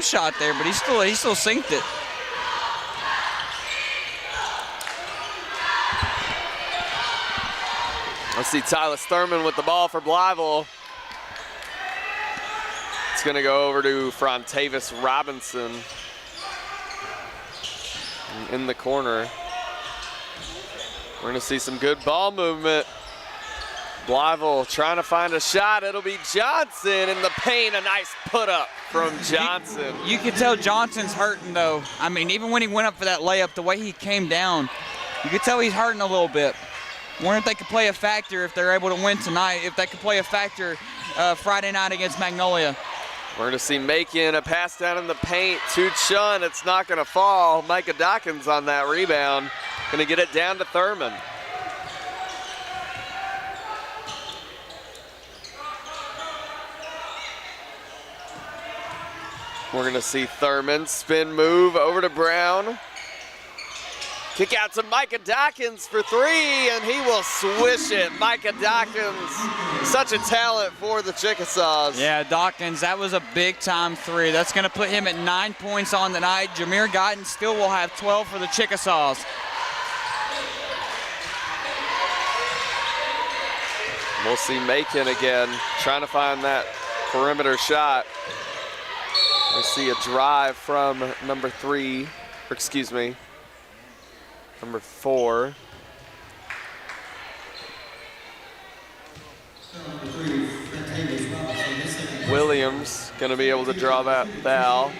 shot there, but he still synced it. Let's see Tyler Thurman with the ball for Blytheville. It's going to go over to Frontavis Robinson in the corner. We're going to see some good ball movement. Blytheville trying to find a shot. It'll be Johnson in the paint. A nice put up from Johnson. You can tell Johnson's hurting, though. I mean, even when he went up for that layup, the way he came down, you could tell he's hurting a little bit. Wonder if they could play a factor if they're able to win tonight, if they could play a factor Friday night against Magnolia. We're going to see Macon, a pass down in the paint to Chun. It's not going to fall. Micah Dawkins on that rebound. Going to get it down to Thurman. We're going to see Thurman spin move over to Brown. Kick out to Micah Dawkins for 3, and he will swish it. Micah Dawkins, such a talent for the Chickasaws. Yeah, Dawkins, that was a big-time 3. That's going to put him at 9 points on the night. Jameer Guyton still will have 12 for the Chickasaws. We'll see Macon again, trying to find that perimeter shot. We see a drive from number 4. Williams going to be able to draw that foul,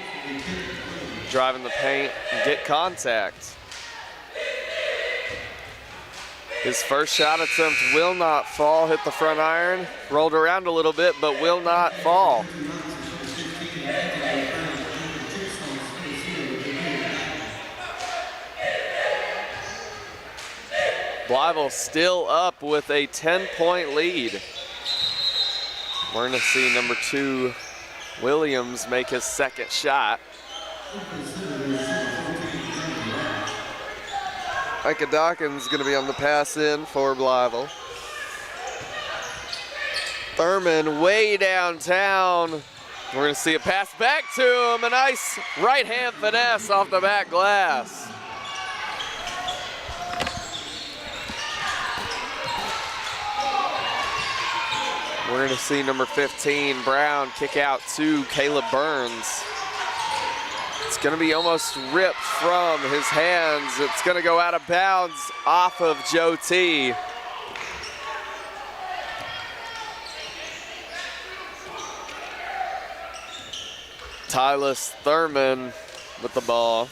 drive in the paint, and get contact. His first shot attempt will not fall, hit the front iron, rolled around a little bit, but will not fall. Blytheville still up with a 10-point lead. We're going to see number 2, Williams, make his second shot. Micah Dawkins going to be on the pass in for Blytheville. Thurman way downtown. We're going to see a pass back to him. A nice right-hand finesse off the back glass. We're going to see number 15, Brown, kick out to Caleb Burns. It's going to be almost ripped from his hands. It's going to go out of bounds off of Joe T. Tyler Thurman with the ball.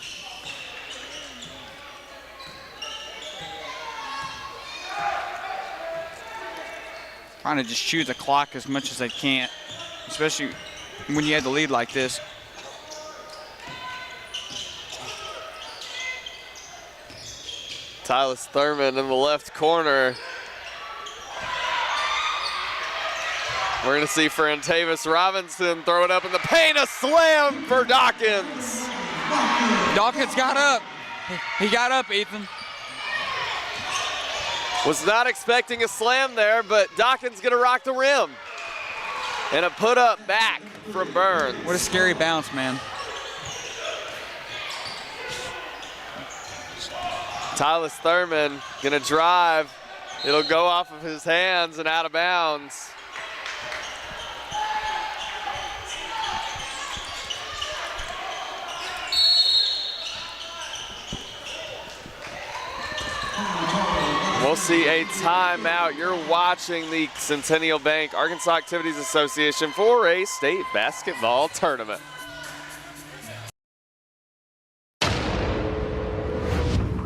Trying to just chew the clock as much as they can, especially when you had the lead like this. Tyler Thurman in the left corner. We're going to see Frontavis Robinson throw it up in the paint. A slam for Dawkins. Dawkins got up. He got up, Ethan. Was not expecting a slam there, but Dawkins going to rock the rim. And a put up back from Burns. What a scary bounce, man. Tyler Thurman going to drive. It'll go off of his hands and out of bounds. We'll see a timeout. You're watching the Centennial Bank Arkansas Activities Association 4A state basketball tournament. I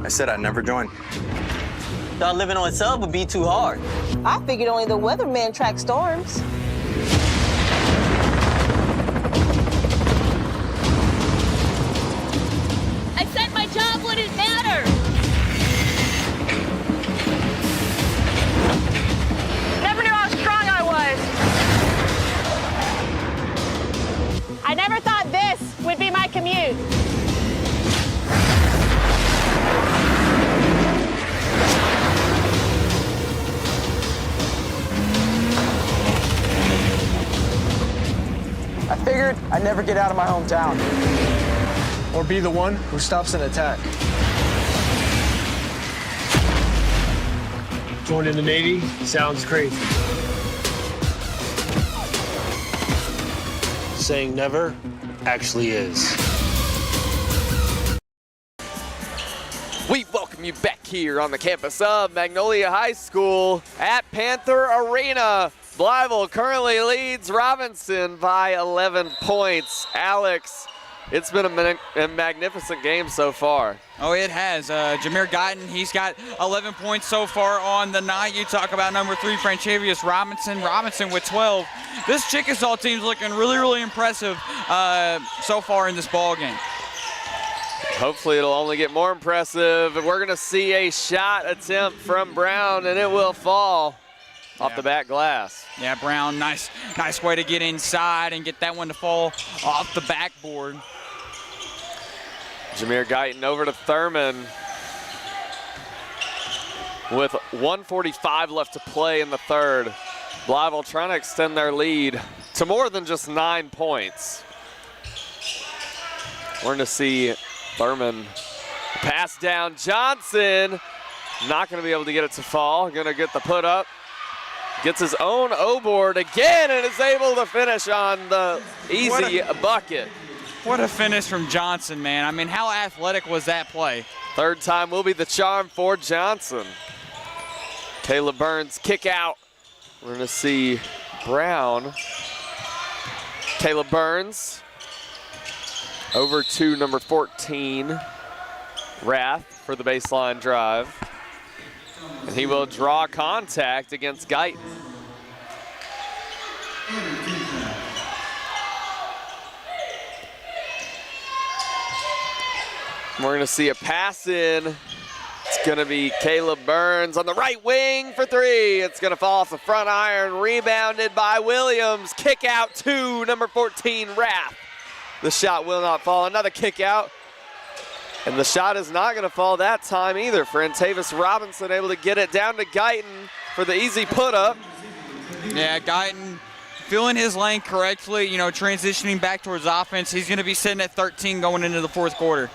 said I'd never join. Thought living on a sub would be too hard. I figured only the weatherman track storms. I said my job wouldn't matter. Never knew how strong I was. I never thought this would be my commute. I figured I'd never get out of my hometown or be the one who stops an attack. Joining the Navy sounds crazy. Saying never actually is. We welcome you back here on the campus of Magnolia High School at Panther Arena. Blytheville currently leads Robinson by 11 points. Alex, it's been a magnificent game so far. Oh, it has. Jameer Guyton, he's got 11 points so far on the night. You talk about number 3, Franchavius Robinson with 12. This Chickasaw team's looking really, really impressive so far in this ball game. Hopefully it'll only get more impressive. We're going to see a shot attempt from Brown, and it will fall off the back glass. Yeah, Brown, nice way to get inside and get that one to fall off the backboard. Jameer Guyton over to Thurman with 1:45 left to play in the third. Blytheville trying to extend their lead to more than just 9 points. We're going to see Thurman pass down. Johnson not going to be able to get it to fall. Going to get the put up. Gets his own O-board again and is able to finish on the easy bucket. What a finish from Johnson, man. I mean, how athletic was that play? Third time will be the charm for Johnson. Caleb Burns kick out. We're going to see Brown. Caleb Burns over to number 14, Rath, for the baseline drive. And he will draw contact against Guyton. We're going to see a pass in. It's going to be Caleb Burns on the right wing for 3. It's going to fall off the front iron, rebounded by Williams. Kick out to number 14, Rath. The shot will not fall. Another kick out. And the shot is not going to fall that time either. Frantavis Robinson able to get it down to Guyton for the easy put up. Yeah, Guyton filling his lane correctly, you know, transitioning back towards offense. He's going to be sitting at 13 going into the fourth quarter.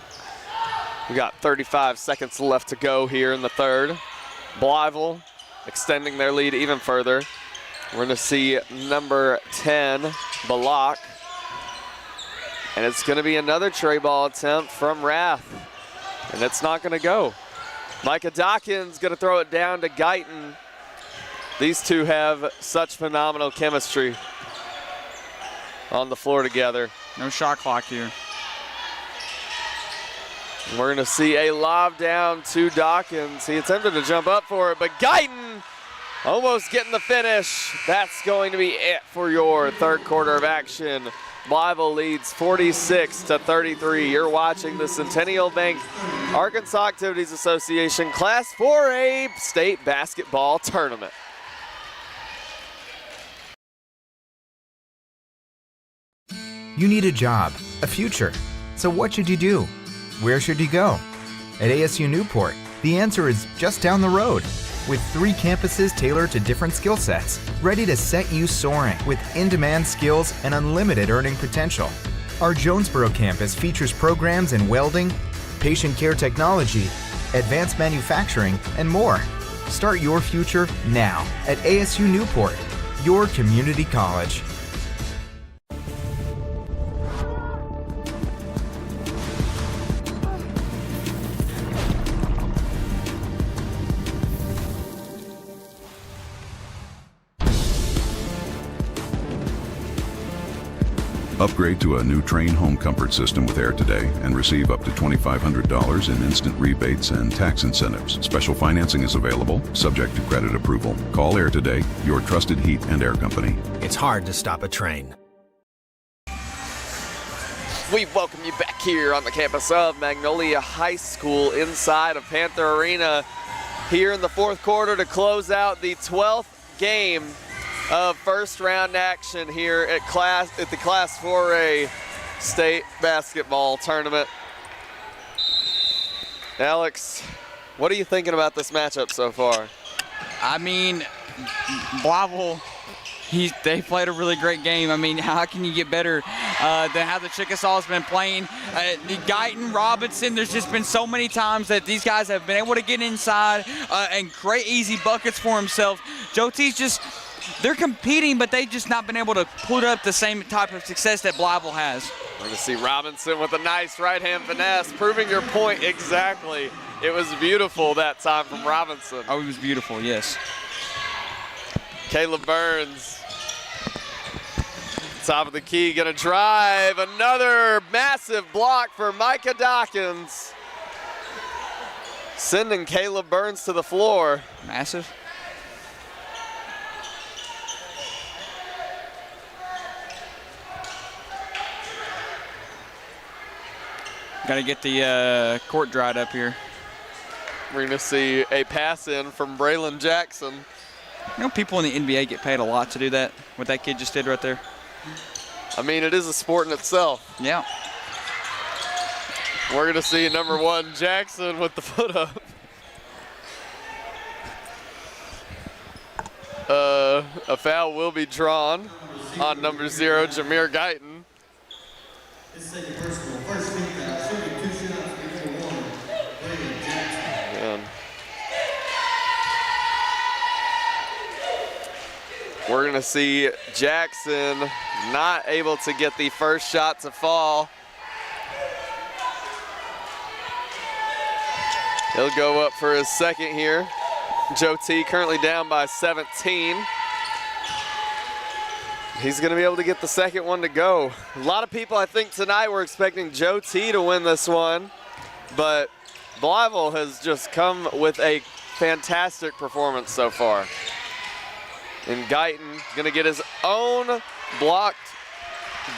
We got 35 seconds left to go here in the third. Blytheville extending their lead even further. We're going to see number 10, Balak. And it's going to be another tray ball attempt from Rath. And it's not going to go. Micah Dawkins going to throw it down to Guyton. These two have such phenomenal chemistry on the floor together. No shot clock here. We're going to see a lob down to Dawkins. He attempted to jump up for it, but Guyton almost getting the finish. That's going to be it for your third quarter of action. Blytheville leads 46-33. You're watching the Centennial Bank Arkansas Activities Association Class 4A State Basketball Tournament. You need a job, a future. So what should you do? Where should you go? At ASU Newport, the answer is just down the road. With 3 campuses tailored to different skill sets, ready to set you soaring with in-demand skills and unlimited earning potential. Our Jonesboro campus features programs in welding, patient care technology, advanced manufacturing, and more. Start your future now at ASU Newport, your community college. Upgrade to a new Train home comfort system with Air Today and receive up to $2,500 in instant rebates and tax incentives. Special financing is available, subject to credit approval. Call Air Today, your trusted heat and air company. It's hard to stop a train. We welcome you back here on the campus of Magnolia High School inside of Panther Arena here in the fourth quarter to close out the 12th game of first round action here at the Class 4A state basketball tournament. Alex, what are you thinking about this matchup so far? I mean, Blytheville, they played a really great game. I mean, how can you get better than how the Chickasaws been playing? Guyton, Robinson, there's just been so many times that these guys have been able to get inside and create easy buckets for himself. Joe T's just, they're competing, but they've just not been able to put up the same type of success that Blytheville has. We're going to see Robinson with a nice right-hand finesse, proving your point exactly. It was beautiful that time from Robinson. Oh, it was beautiful, yes. Caleb Burns, top of the key, gonna drive. Another massive block for Micah Dawkins, sending Caleb Burns to the floor. Massive. Got to get the court dried up here. We're going to see a pass in from Braylon Jackson. You know, people in the NBA get paid a lot to do that, what that kid just did right there. I mean, it is a sport in itself. Yeah. We're going to see number 1 Jackson with the foot up. A foul will be drawn on number 0, Jameer Guyton. We're going to see Jackson not able to get the first shot to fall. He'll go up for his second here. Joe T currently down by 17. He's going to be able to get the second one to go. A lot of people, I think, tonight were expecting Joe T to win this one, but Blytheville has just come with a fantastic performance so far. And Guyton gonna get his own blocked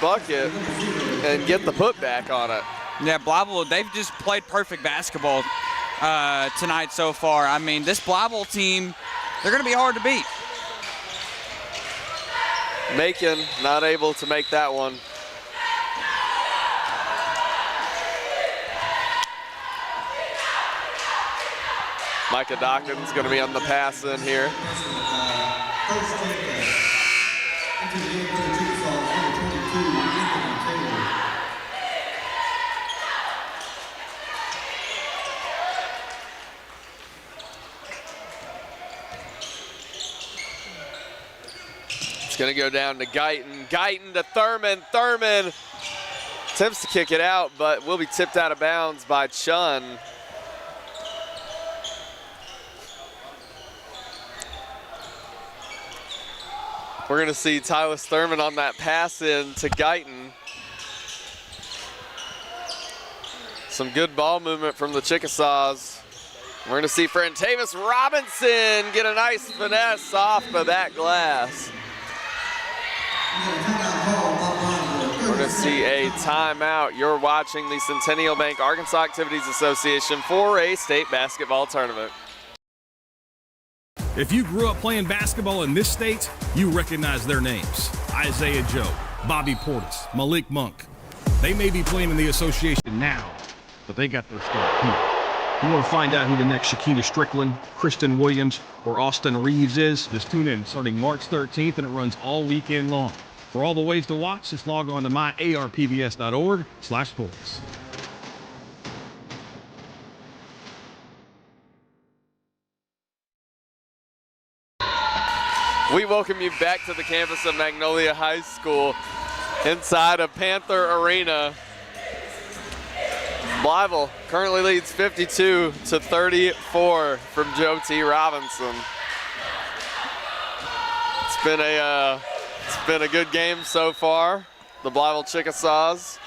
bucket and get the putback on it. Yeah, Blytheville, they've just played perfect basketball tonight so far. I mean, this Blytheville team, they're gonna be hard to beat. Macon not able to make that one. Micah Dawkins gonna be on the pass in here. It's gonna go down to Guyton. Guyton to Thurman. Thurman attempts to kick it out, but will be tipped out of bounds by Chun. We're going to see Tyler Thurman on that pass in to Guyton. Some good ball movement from the Chickasaws. We're going to see Frantavis Robinson get a nice finesse off of that glass. We're going to see a timeout. You're watching the Centennial Bank Arkansas Activities Association 4A State Basketball Tournament. If you grew up playing basketball in this state, you recognize their names. Isaiah Joe, Bobby Portis, Malik Monk. They may be playing in the association now, but they got their start here. You want to find out who the next Shakita Strickland, Kristen Williams, or Austin Reeves is? Just tune in starting March 13th, and it runs all weekend long. For all the ways to watch, just log on to myarpbs.org/sports. We welcome you back to the campus of Magnolia High School inside of Panther Arena. Blytheville currently leads 52-34 from Joe T. Robinson. It's been a good game so far. the Blytheville Chickasaws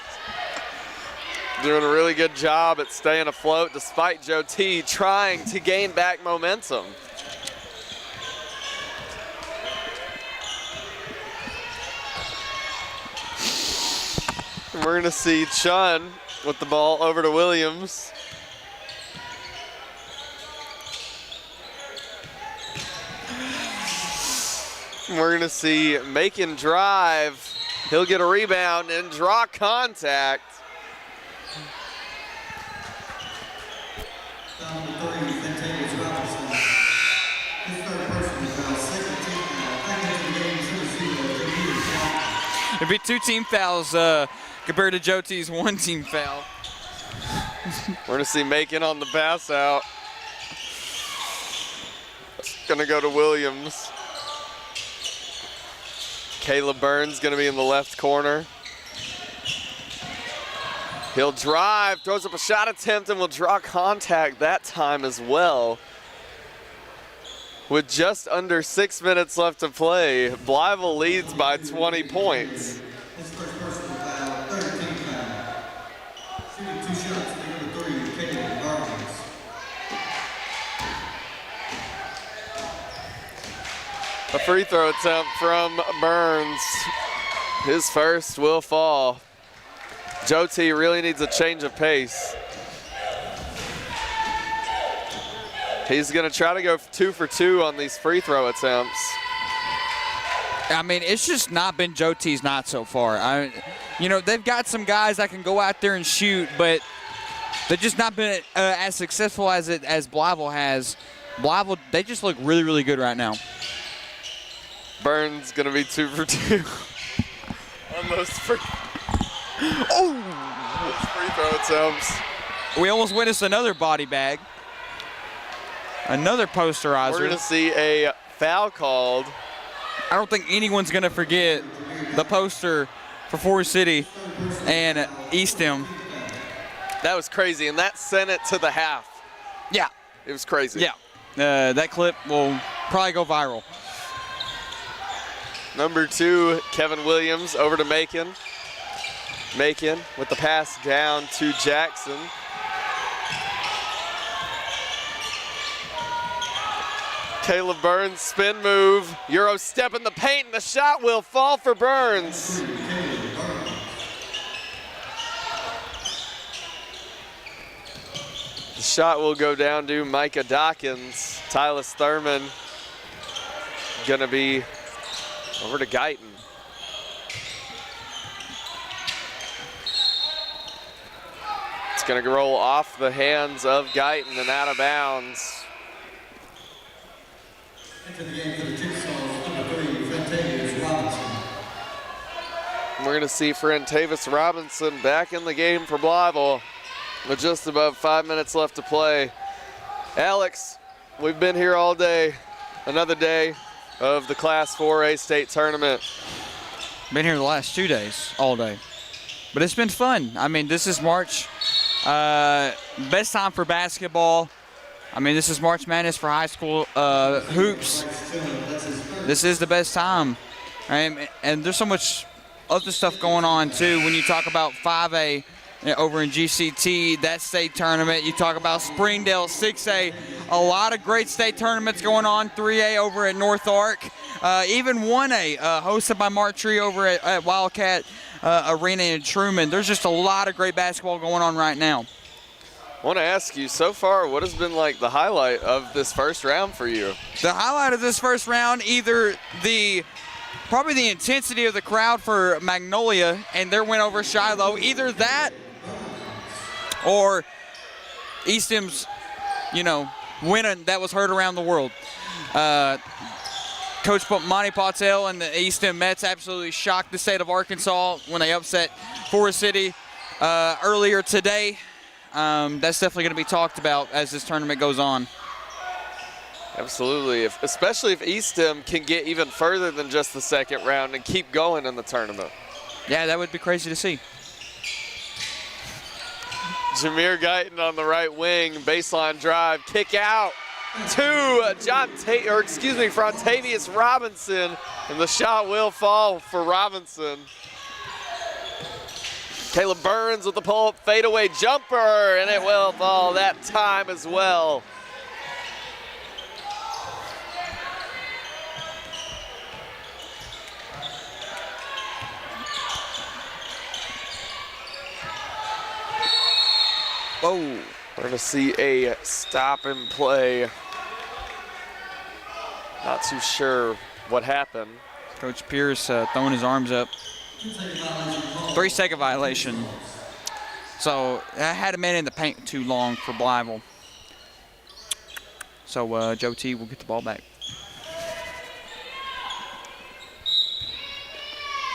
doing a really good job at staying afloat despite Joe T trying to gain back momentum. We're gonna see Chun with the ball over to Williams. We're gonna see Macon drive. He'll get a rebound and draw contact. It'd be 2 team fouls compared to Joe T's 1 team foul. We're gonna see Macon on the pass out. Gonna go to Williams. Caleb Burns gonna be in the left corner. He'll drive, throws up a shot attempt, and will draw contact that time as well. With just under 6 minutes left to play, Blytheville leads by 20 points. A free throw attempt from Burns. His first will fall. Joe T really needs a change of pace. He's gonna try to go 2 for 2 on these free throw attempts. I mean, it's just not been Joe T's night so far. You know, they've got some guys that can go out there and shoot, but they've just not been as successful as Blytheville has. Blytheville, they just look really, really good right now. Burns gonna be 2 for 2 on those free. Oh, those free throw attempts. We almost witnessed another body bag. Another posterizer. We're gonna see a foul called. I don't think anyone's gonna forget the poster for Forest City and Eastham. That was crazy, and that sent it to the half. Yeah. It was crazy. Yeah. That clip will probably go viral. Number 2, Kevin Williams over to Macon. Macon with the pass down to Jackson. Caleb Burns, spin move, Euro step in the paint, and the shot will fall for Burns. The shot will go down to Micah Dawkins. Tyler Thurman gonna be over to Guyton. It's gonna roll off the hands of Guyton and out of bounds. Into the game for the Chickasaws, number 3, Frentavious Robinson. We're gonna see Frentavious Robinson back in the game for Blytheville with just above 5 minutes left to play. Alex, we've been here all day. Another day of the Class 4A state tournament. Been here the last 2 days, all day. But it's been fun. I mean, this is March. Best time for basketball. I mean, this is March Madness for high school hoops. This is the best time. And there's so much other stuff going on, too. When you talk about 5A over in GCT, that state tournament. You talk about Springdale 6A. A lot of great state tournaments going on. 3A over at North Ark. Even 1A hosted by Mark Tree over at Wildcat Arena in Truman. There's just a lot of great basketball going on right now. I want to ask you, so far, what has been like the highlight of this first round for you? The highlight of this first round, either probably the intensity of the crowd for Magnolia and their win over Shiloh. Either that or Eastham's, win that was heard around the world. Coach Monty Patel and the Eastham Mets absolutely shocked the state of Arkansas when they upset Forest City earlier today. That's definitely going to be talked about as this tournament goes on. Absolutely, especially if Eastham can get even further than just the second round and keep going in the tournament. Yeah, that would be crazy to see. Jameer Guyton on the right wing, baseline drive, kick out to Frontavious Robinson, and the shot will fall for Robinson. Caleb Burns with the pull-up fadeaway jumper, and it will fall that time as well. Whoa, we're going to see a stop and play. Not too sure what happened. Coach Pierce throwing his arms up. 3-second violation. So I had a man in the paint too long for Blytheville. So Joe T will get the ball back.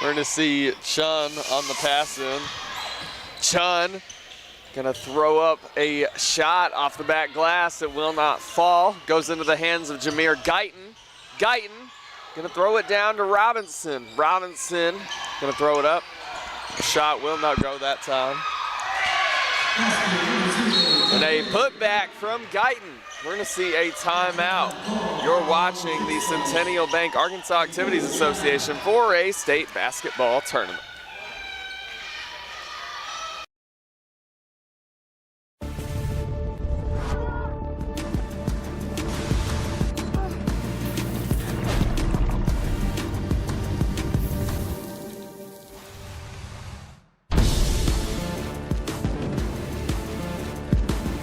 We're going to see Chun on the pass in. Chun gonna throw up a shot off the back glass. It will not fall. Goes into the hands of Jameer Guyton. Guyton gonna throw it down to Robinson. Robinson gonna throw it up. The shot will not go that time. And a putback from Guyton. We're gonna see a timeout. You're watching the Centennial Bank Arkansas Activities Association for a state basketball tournament.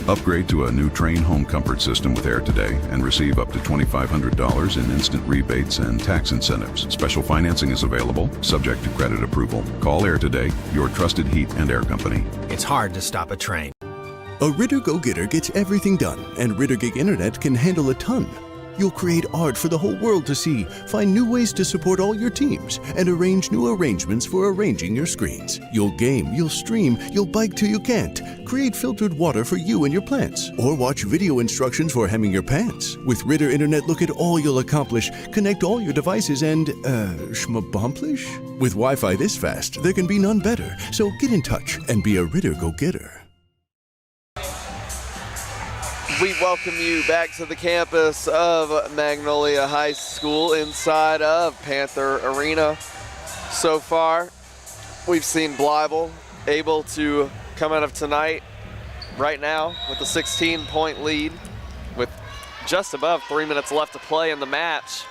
Upgrade to a new Train home comfort system with Air today and receive up to $2,500 in instant rebates and tax incentives. Special financing is available, subject to credit approval. Call Air today, your trusted heat and air company. It's hard to stop a train. A Ritter Go-Getter gets everything done, and Ritter Gig Internet can handle a ton. You'll create art for the whole world to see, find new ways to support all your teams, and arrange new arrangements for arranging your screens. You'll game, you'll stream, you'll bike till you can't. Create filtered water for you and your plants, or watch video instructions for hemming your pants. With Ritter Internet, look at all you'll accomplish, connect all your devices, and, schmabomplish? With Wi-Fi this fast, there can be none better. So get in touch and be a Ritter Go-Getter. We welcome you back to the campus of Magnolia High School inside of Panther Arena. So far, we've seen Blytheville able to come out of tonight right now with a 16-point lead with just above 3 minutes left to play in the match.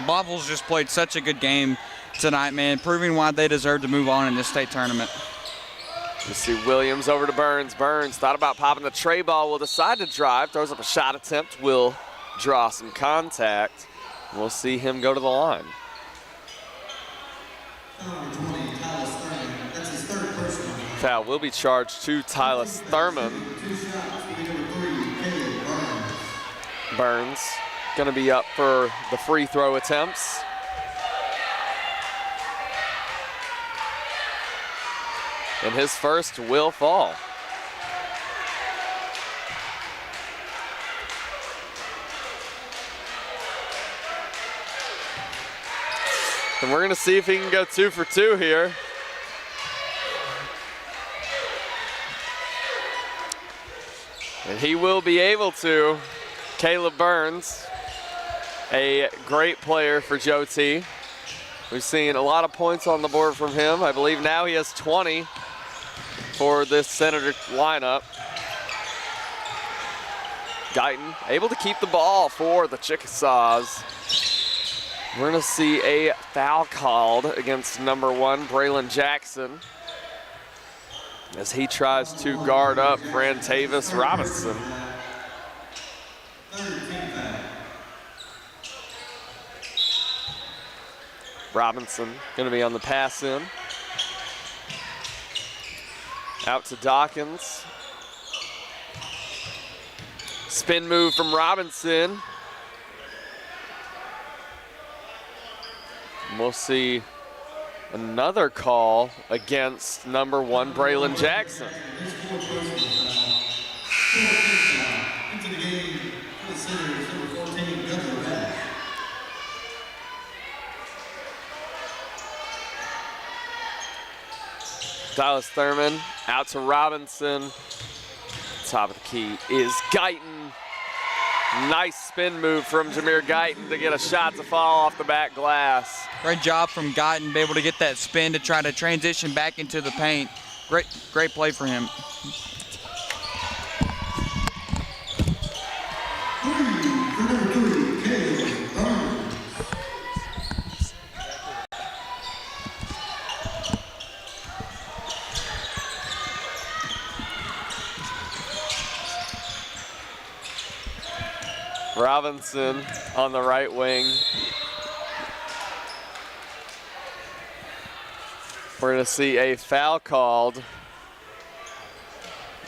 Blytheville's just played such a good game tonight, man, proving why they deserve to move on in this state tournament. You see Williams over to Burns. Burns thought about popping the tray ball, will decide to drive, throws up a shot attempt, will draw some contact. We'll see him go to the line. Foul will be charged to Tyler Thurman. Burns gonna be up for the free throw attempts. And his first will fall. And we're gonna see if he can go 2 for 2 here. And he will be able to. Caleb Burns, a great player for Joe T. We've seen a lot of points on the board from him. I believe now he has 20 for this Senator lineup. Guyton able to keep the ball for the Chickasaws. We're gonna see a foul called against number 1, Braylon Jackson, as he tries to guard up Brantavis Robinson. Robinson gonna be on the pass in. Out to Dawkins. Spin move from Robinson. And we'll see another call against number 1, Braylon Jackson. Silas Thurman out to Robinson. Top of the key is Guyton. Nice spin move from Jameer Guyton to get a shot to fall off the back glass. Great job from Guyton, be able to get that spin to try to transition back into the paint. Great play for him. Robinson on the right wing. We're going to see a foul called.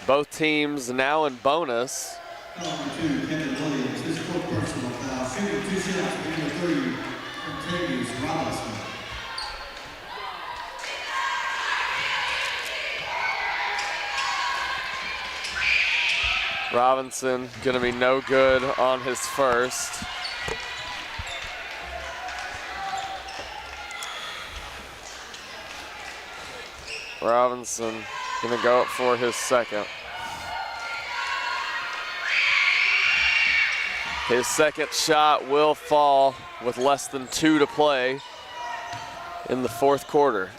Both teams now in bonus. Robinson going to be no good on his first. Robinson going to go up for his second. His second shot will fall with less than 2 to play in the fourth quarter.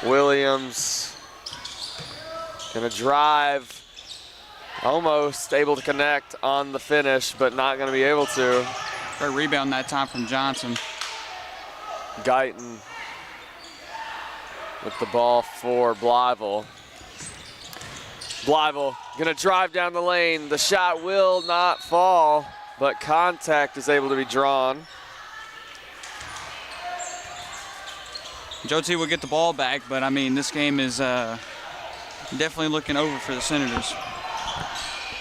Williams gonna drive, almost able to connect on the finish, but not gonna be able to. Great rebound that time from Johnson. Guyton with the ball for Blytheville. Blytheville gonna drive down the lane. The shot will not fall, but contact is able to be drawn. Joe T will get the ball back, but I mean, this game is definitely looking over for the Senators.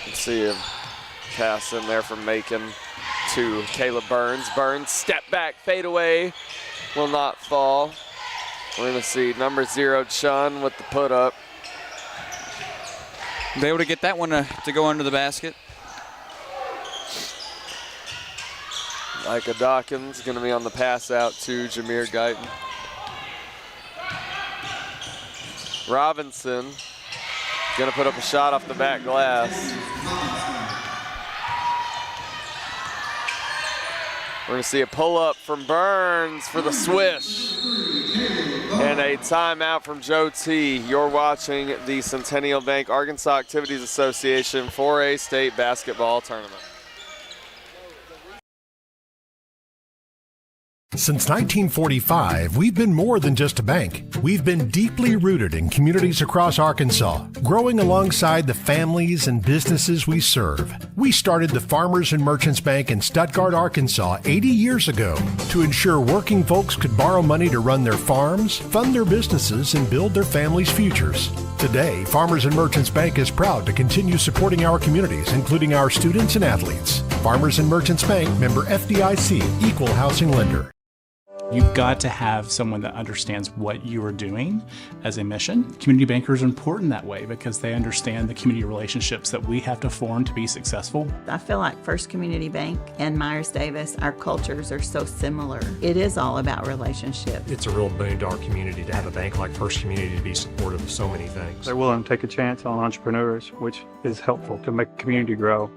Let's see a pass in there from Macon to Caleb Burns. Burns, step back, fade away, will not fall. We're gonna see number 0, Chun, with the put up. They able to get that one to go under the basket. Micah Dawkins gonna be on the pass out to Jameer Guyton. Robinson gonna put up a shot off the back glass. We're gonna see a pull up from Burns for the swish. And a timeout from Joe T. You're watching the Centennial Bank Arkansas Activities Association 4A State Basketball Tournament. Since 1945, we've been more than just a bank. We've been deeply rooted in communities across Arkansas, growing alongside the families and businesses we serve. We started the Farmers and Merchants Bank in Stuttgart, Arkansas 80 years ago to ensure working folks could borrow money to run their farms, fund their businesses, and build their families' futures. Today, Farmers and Merchants Bank is proud to continue supporting our communities, including our students and athletes. Farmers and Merchants Bank, member FDIC, equal housing lender. You've got to have someone that understands what you are doing as a mission. Community bankers are important that way because they understand the community relationships that we have to form to be successful. I feel like First Community Bank and Myers-Davis, our cultures are so similar. It is all about relationships. It's a real boon to our community to have a bank like First Community to be supportive of so many things. They're willing to take a chance on entrepreneurs, which is helpful to make the community grow.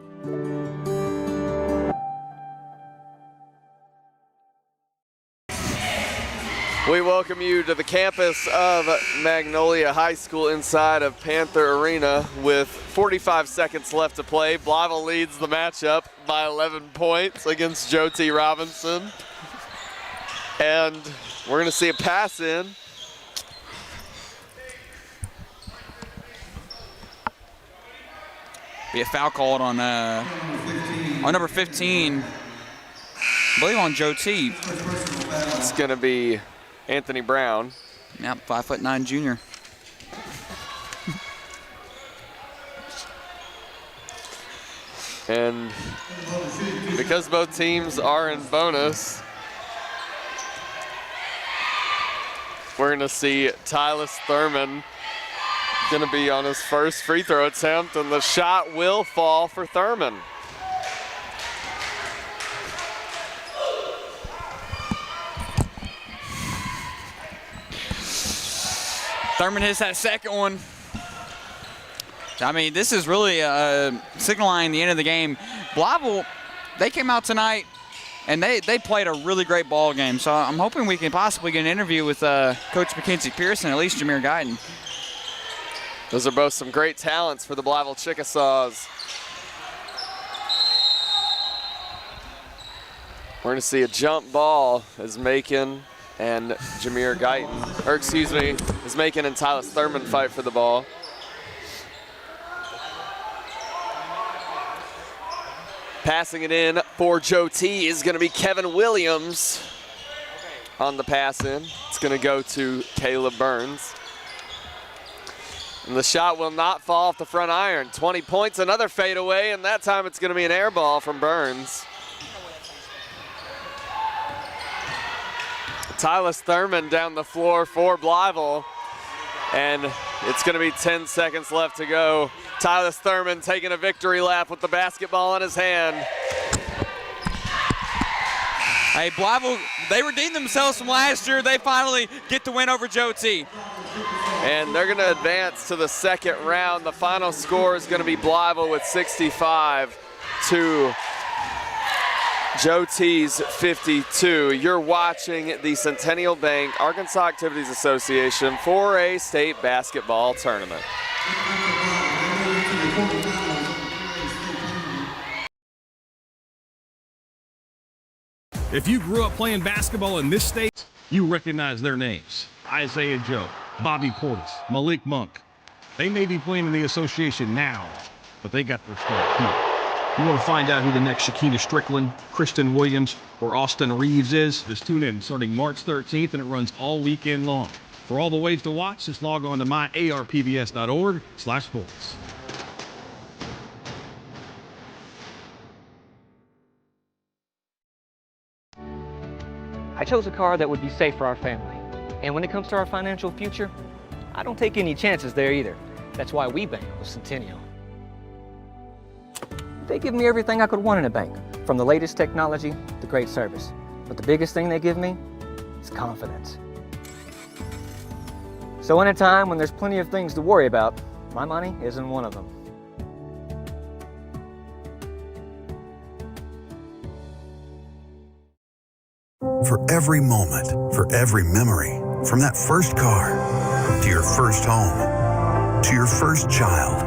We welcome you to the campus of Magnolia High School inside of Panther Arena with 45 seconds left to play. Blytheville leads the matchup by 11 points against Joe T. Robinson. And we're gonna see a pass in. Be a foul called on number 15, I believe on Joe T. It's gonna be Anthony Brown. Yep, 5'9" junior. And because both teams are in bonus, we're gonna see Tyler Thurman gonna be on his first free throw attempt, and the shot will fall for Thurman. Thurman hits that second one. I mean, this is really signaling the end of the game. Blytheville, they came out tonight and they played a really great ball game. So I'm hoping we can possibly get an interview with Coach Mackenzie Pearson, at least Jameer Guyton. Those are both some great talents for the Blytheville Chickasaws. We're going to see a jump ball as Macon and Jameer Guyton, or excuse me, as Macon and Tyler Thurman fight for the ball. Passing it in for Joe T is going to be Kevin Williams on the pass in. It's going to go to Caleb Burns. And the shot will not fall off the front iron. 20 points, another fadeaway, and that time it's going to be an air ball from Burns. Tyler Thurman down the floor for Blytheville, and it's going to be 10 seconds left to go. Tyler Thurman taking a victory lap with the basketball in his hand. Hey, Blytheville, they redeemed themselves from last year. They finally get the win over Joe T. And they're going to advance to the second round. The final score is going to be Blytheville with 65 to Joe T's 52. You're watching the Centennial Bank Arkansas Activities Association 4A State Basketball Tournament. If you grew up playing basketball in this state, you recognize their names. Isaiah Joe, Bobby Portis, Malik Monk. They may be playing in the association now, but they got their start here. You want to find out who the next Shakina Strickland, Kristen Williams, or Austin Reeves is? Just tune in starting March 13th, and it runs all weekend long. For all the ways to watch, just log on to myarpbs.org/sports. I chose a car that would be safe for our family. And when it comes to our financial future, I don't take any chances there either. That's why we bank with Centennial. They give me everything I could want in a bank, from the latest technology to great service. But the biggest thing they give me is confidence. So in a time when there's plenty of things to worry about, my money isn't one of them. For every moment, for every memory, from that first car, to your first home, to your first child,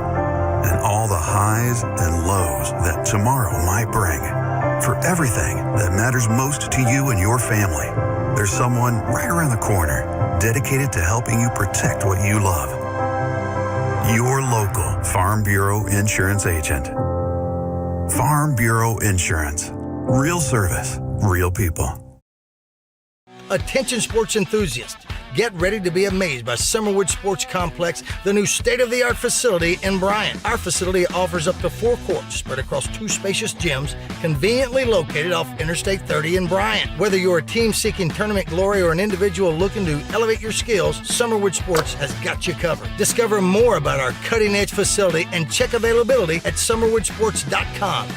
and all the highs and lows that tomorrow might bring. For everything that matters most to you and your family, there's someone right around the corner dedicated to helping you protect what you love. Your local Farm Bureau Insurance agent. Farm Bureau Insurance. Real service, real people. Attention sports enthusiasts, get ready to be amazed by Summerwood Sports Complex, the new state-of-the-art facility in Bryant. Our facility offers up to 4 courts spread across 2 spacious gyms, conveniently located off Interstate 30 in Bryant. Whether you're a team seeking tournament glory or an individual looking to elevate your skills, Summerwood Sports has got you covered. Discover more about our cutting-edge facility and check availability at summerwoodsports.com.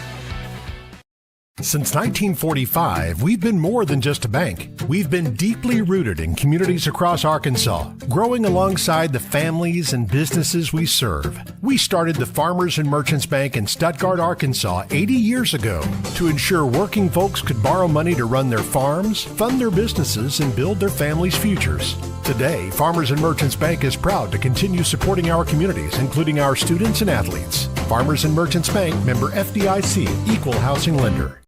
Since 1945, we've been more than just a bank. We've been deeply rooted in communities across Arkansas, growing alongside the families and businesses we serve. We started the Farmers and Merchants Bank in Stuttgart, Arkansas 80 years ago to ensure working folks could borrow money to run their farms, fund their businesses, and build their families' futures. Today, Farmers and Merchants Bank is proud to continue supporting our communities, including our students and athletes. Farmers and Merchants Bank, member FDIC, equal housing lender.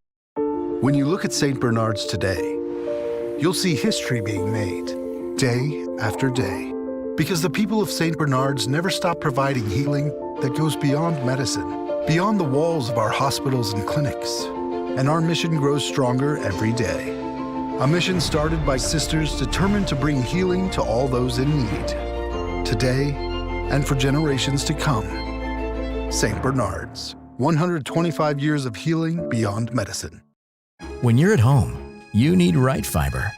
When you look at St. Bernard's today, you'll see history being made, day after day. Because the people of St. Bernard's never stop providing healing that goes beyond medicine, beyond the walls of our hospitals and clinics. And our mission grows stronger every day. A mission started by sisters determined to bring healing to all those in need, today and for generations to come. St. Bernard's, 125 years of healing beyond medicine. When you're at home, you need right fiber.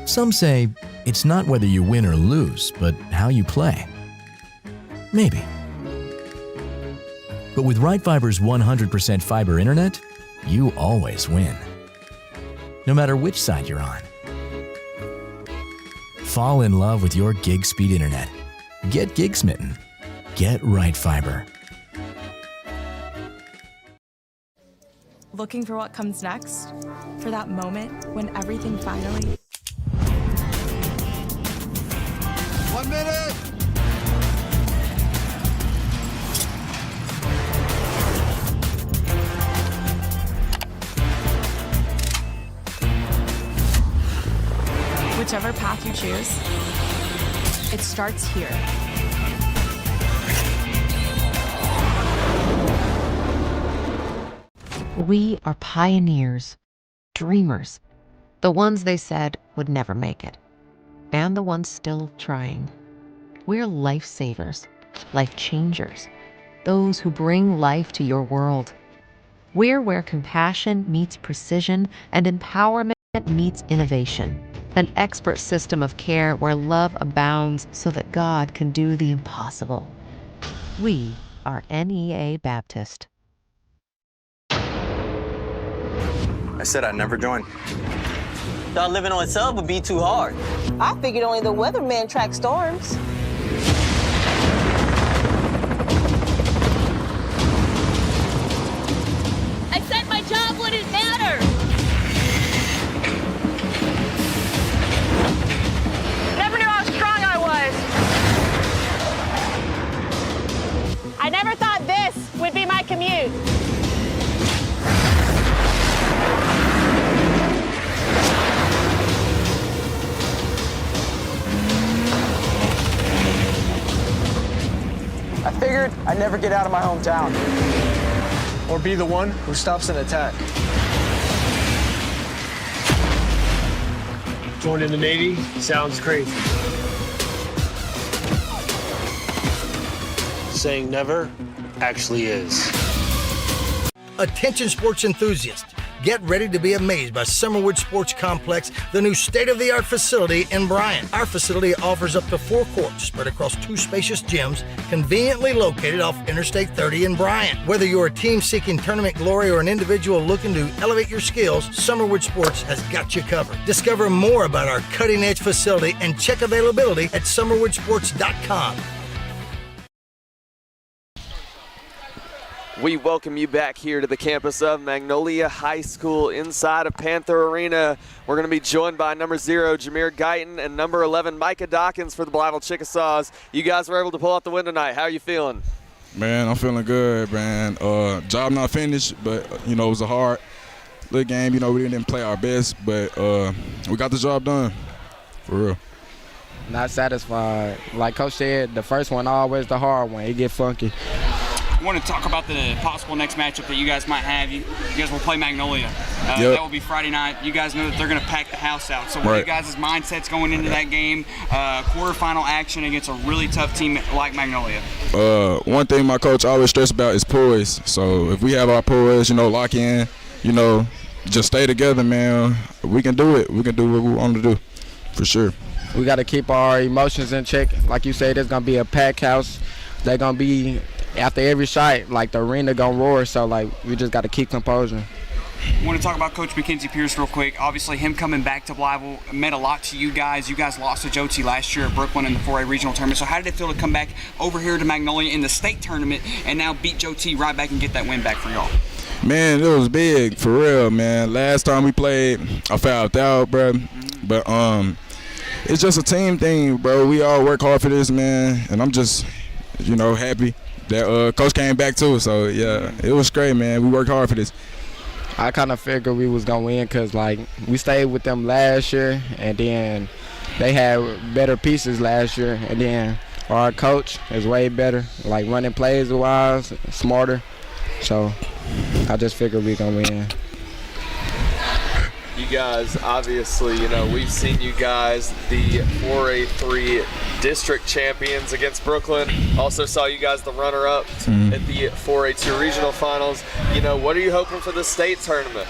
Some say it's not whether you win or lose, but how you play. Maybe. But with right fiber's 100% fiber internet, you always win. No matter which side you're on. Fall in love with your gig speed internet. Get gig smitten. Get right fiber. Looking for what comes next? For that moment when everything finally... 1 minute! Whichever path you choose, it starts here. We are pioneers, dreamers, the ones they said would never make it, and the ones still trying. We're lifesavers, life changers, those who bring life to your world. We're where compassion meets precision and empowerment meets innovation. An expert system of care where love abounds so that God can do the impossible. We are NEA Baptist. I said I'd never join. Thought living on a sub would be too hard. I figured only the weatherman tracks storms. I said my job wouldn't matter. Never knew how strong I was. I never thought this would be my commute. I figured I'd never get out of my hometown. Or be the one who stops an attack. Joining the Navy sounds crazy. Saying never actually is. Attention sports enthusiasts. Get ready to be amazed by Summerwood Sports Complex, the new state-of-the-art facility in Bryant. Our facility offers up to 4 courts spread across 2 spacious gyms, conveniently located off Interstate 30 in Bryant. Whether you're a team seeking tournament glory or an individual looking to elevate your skills, Summerwood Sports has got you covered. Discover more about our cutting-edge facility and check availability at summerwoodsports.com. We welcome you back here to the campus of Magnolia High School inside of Panther Arena. We're going to be joined by number 0, Jameer Guyton, and number 11, Micah Dawkins for the Blytheville Chickasaws. You guys were able to pull out the win tonight. How are you feeling? Man, I'm feeling good, man. Job not finished, but, it was a hard little game. We didn't play our best, but we got the job done, for real. Not satisfied. Like Coach said, the first one always the hard one. It get funky. I want to talk about the possible next matchup that you guys might have. You guys will play Magnolia. That will be Friday night. You guys know that they're going to pack the house out. So what are you guys' mindsets going into that game? Quarterfinal action against a really tough team like Magnolia. One thing my coach always stressed about is poise. So if we have our poise, lock in, just stay together, man. We can do it. We can do what we want to do, for sure. We got to keep our emotions in check. Like you said, it's going to be a packed house. They're going to be, after every shot, like the arena going to roar. So, we just got to keep composure. I want to talk about Coach Mackenzie Pierce real quick. Obviously, him coming back to Blytheville meant a lot to you guys. You guys lost to Joe T last year at Brooklyn in the 4A regional tournament. So how did it feel to come back over here to Magnolia in the state tournament and now beat Joe T right back and get that win back for y'all? Man, it was big, for real, man. Last time we played, I fouled out, bro. But it's just a team thing, bro. We all work hard for this, man. And I'm just, happy that Coach came back too. So, yeah, it was great, man. We worked hard for this. I kind of figured we was going to win because, we stayed with them last year, and then they had better pieces last year, and then our coach is way better, running plays-wise, smarter. So I just figured we going to win. You guys, obviously, we've seen you guys, the 4A3 district champions against Brooklyn. Also saw you guys the runner-up at the 4A2 regional finals. What are you hoping for the state tournament?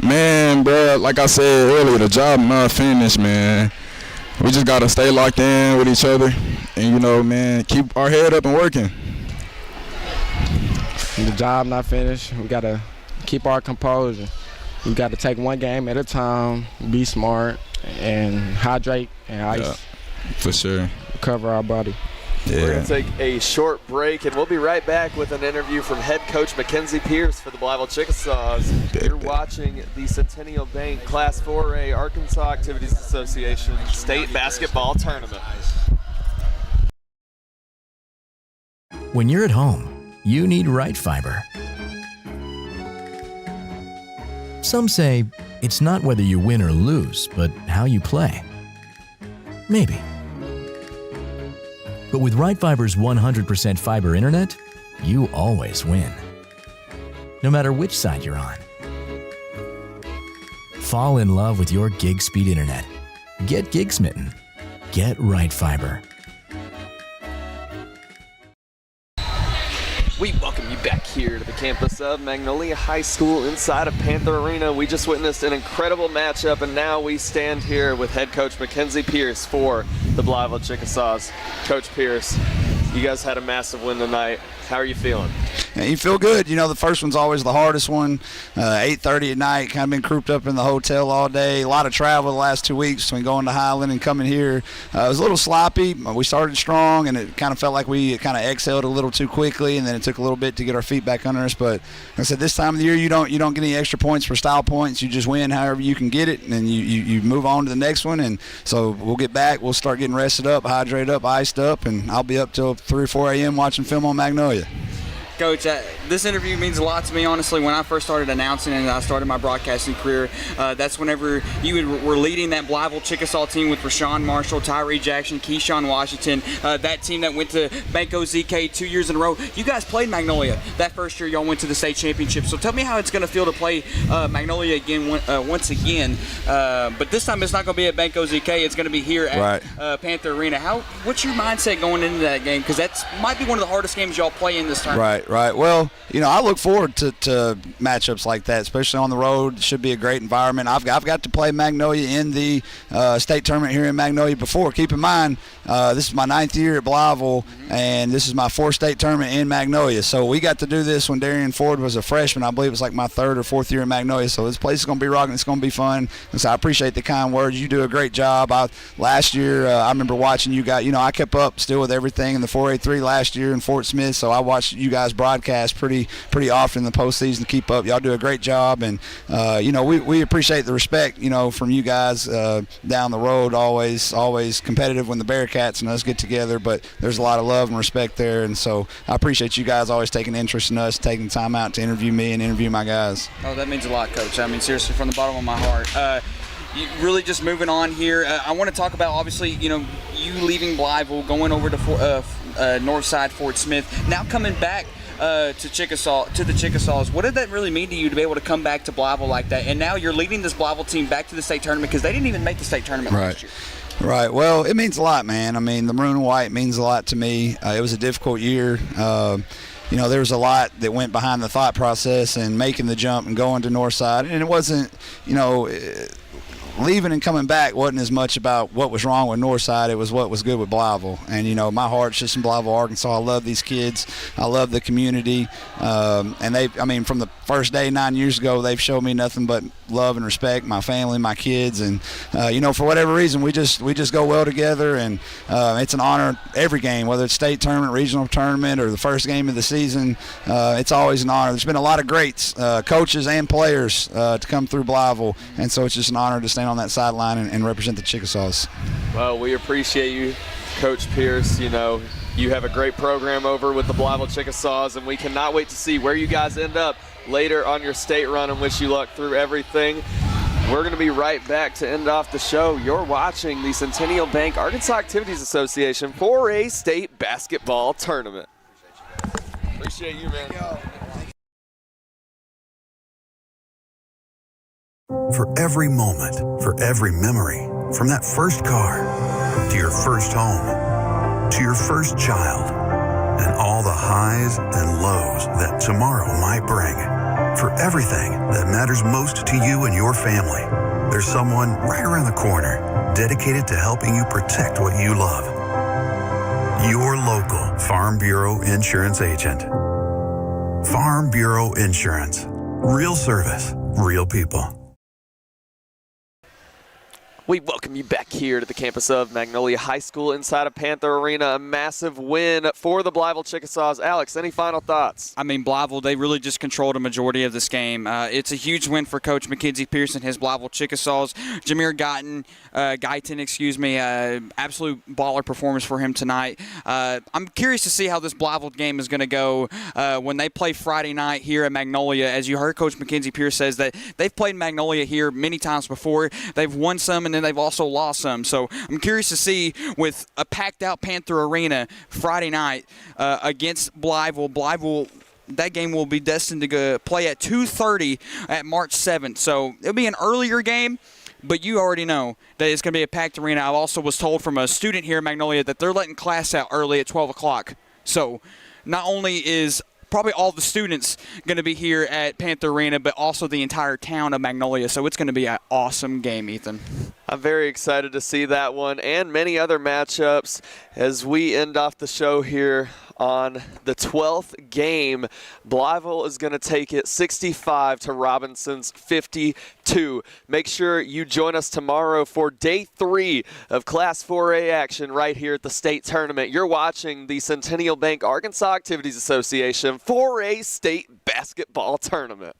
Man, bro, like I said earlier, the job not finished, man. We just got to stay locked in with each other and, man, keep our head up and working. The job not finished. We got to keep our composure. We got to take one game at a time, be smart, and hydrate and ice. Yeah, for sure. Cover our body. We're going to take a short break, and we'll be right back with an interview from head coach Mackenzie Pierce for the Blytheville Chickasaws. You're watching the Centennial Bank Class 4A Arkansas Activities Association State Basketball Tournament. When you're at home, you need right fiber. Some say it's not whether you win or lose, but how you play. Maybe. But with Right Fiber's 100% fiber internet, you always win. No matter which side you're on. Fall in love with your gig speed internet. Get gig smitten. Get Right Fiber. We welcome you back here to the campus of Magnolia High School inside of Panther Arena. We just witnessed an incredible matchup, and now we stand here with head coach Mackenzie Pierce for the Blytheville Chickasaws. Coach Pierce, you guys had a massive win tonight. How are you feeling? Yeah, you feel good. You know, the first one's always the hardest one. 8:30 at night, kind of been cooped up in the hotel all day. A lot of travel the last 2 weeks between going to Highland and coming here. It was a little sloppy. We started strong, and it kind of felt like we kind of exhaled a little too quickly, and then it took a little bit to get our feet back under us. But like I said, this time of the year, you don't get any extra points for style points. You just win however you can get it, and then you move on to the next one. And so we'll get back. We'll start getting rested up, hydrated up, iced up, and I'll be up till 3 or 4 a.m. watching film on Magnolia. Coach, this interview means a lot to me, honestly. When I first started announcing and I started my broadcasting career, that's whenever you were leading that Blytheville Chickasaw team with Rashawn Marshall, Tyree Jackson, Keyshawn Washington, that team that went to Banco ZK 2 years in a row. You guys played Magnolia. That first year, y'all went to the state championship. So tell me how it's going to feel to play Magnolia again, once again. But this time, it's not going to be at Banco ZK. It's going to be here at Panther Arena. What's your mindset going into that game? Because that might be one of the hardest games y'all play in this tournament. Right. Well, you know, I look forward to matchups like that, especially on the road. It should be a great environment. I've got to play Magnolia in the state tournament here in Magnolia before. Keep in mind, this is my 9th year at Blytheville, and this is my 4th state tournament in Magnolia. So we got to do this when Darian Ford was a freshman. I believe it was like my 3rd or 4th year in Magnolia. So this place is going to be rocking. It's going to be fun. And so I appreciate the kind words. You do a great job. Last year, I remember watching you guys. You know, I kept up still with everything in the 4A3 last year in Fort Smith. So I watched you guys broadcast pretty often in the postseason to keep up. Y'all do a great job, and you know, we appreciate the respect, you know, from you guys down the road. Always competitive when the Bearcats and us get together, but there's a lot of love and respect there, and so I appreciate you guys always taking interest in us, taking time out to interview me and interview my guys. Oh, that means a lot, Coach. I mean, seriously, from the bottom of my heart. Really just moving on here, I want to talk about, obviously, you know, you leaving Blytheville, going over to north side Fort Smith, now coming back to the Chickasaws. What did that really mean to you to be able to come back to Blytheville like that? And now you're leading this Blytheville team back to the state tournament, because they didn't even make the state tournament last year. Right. Well, it means a lot, man. I mean, the maroon and white means a lot to me. It was a difficult year. You know, there was a lot that went behind the thought process and making the jump and going to Northside. And it wasn't, you know, leaving and coming back wasn't as much about what was wrong with Northside. It was what was good with Blytheville. And, you know, my heart's just in Blytheville, Arkansas. I love these kids. I love the community. And from the first day 9 years ago, they've shown me nothing but love and respect, my family, my kids. And, you know, for whatever reason, we just go well together. And it's an honor every game, whether it's state tournament, regional tournament, or the first game of the season. It's always an honor. There's been a lot of greats, coaches and players to come through Blytheville. And so it's just an honor to stand on that sideline and represent the Chickasaws. Well, we appreciate you, Coach Pierce. You know, you have a great program over with the Blytheville Chickasaws, and we cannot wait to see where you guys end up later on your state run, and wish you luck through everything. We're going to be right back to end off the show. You're watching the Centennial Bank Arkansas Activities Association 4A State Basketball Tournament. Appreciate you, man. For every moment, for every memory, from that first car to your first home, to your first child, and all the highs and lows that tomorrow might bring. For everything that matters most to you and your family, there's someone right around the corner dedicated to helping you protect what you love. Your local Farm Bureau Insurance agent. Farm Bureau Insurance. Real service, real people. We welcome you back here to the campus of Magnolia High School inside of Panther Arena. A massive win for the Blytheville Chickasaws. Alex, any final thoughts? I mean, Blytheville, they really just controlled a majority of this game. It's a huge win for Coach Mackenzie Pearson, his Blytheville Chickasaws. Jameer Guyton, absolute baller performance for him tonight. I'm curious to see how this Blytheville game is going to go when they play Friday night here at Magnolia. As you heard, Coach Mackenzie Pearson says that they've played Magnolia here many times before. They've won some and then they've also lost some. So I'm curious to see with a packed-out Panther Arena Friday night against Blytheville. Blytheville, that game will be destined to go play at 2:30 at March 7th. So it'll be an earlier game, but you already know that it's going to be a packed arena. I also was told from a student here in Magnolia that they're letting class out early at 12 o'clock. So not only is probably all the students going to be here at Panther Arena, but also the entire town of Magnolia. So it's going to be an awesome game, Ethan. I'm very excited to see that one and many other matchups as we end off the show here on the 12th game. Blytheville is going to take it 65 to Robinson's 52. Make sure you join us tomorrow for day 3 of Class 4A action right here at the state tournament. You're watching the Centennial Bank Arkansas Activities Association 4A state basketball tournament.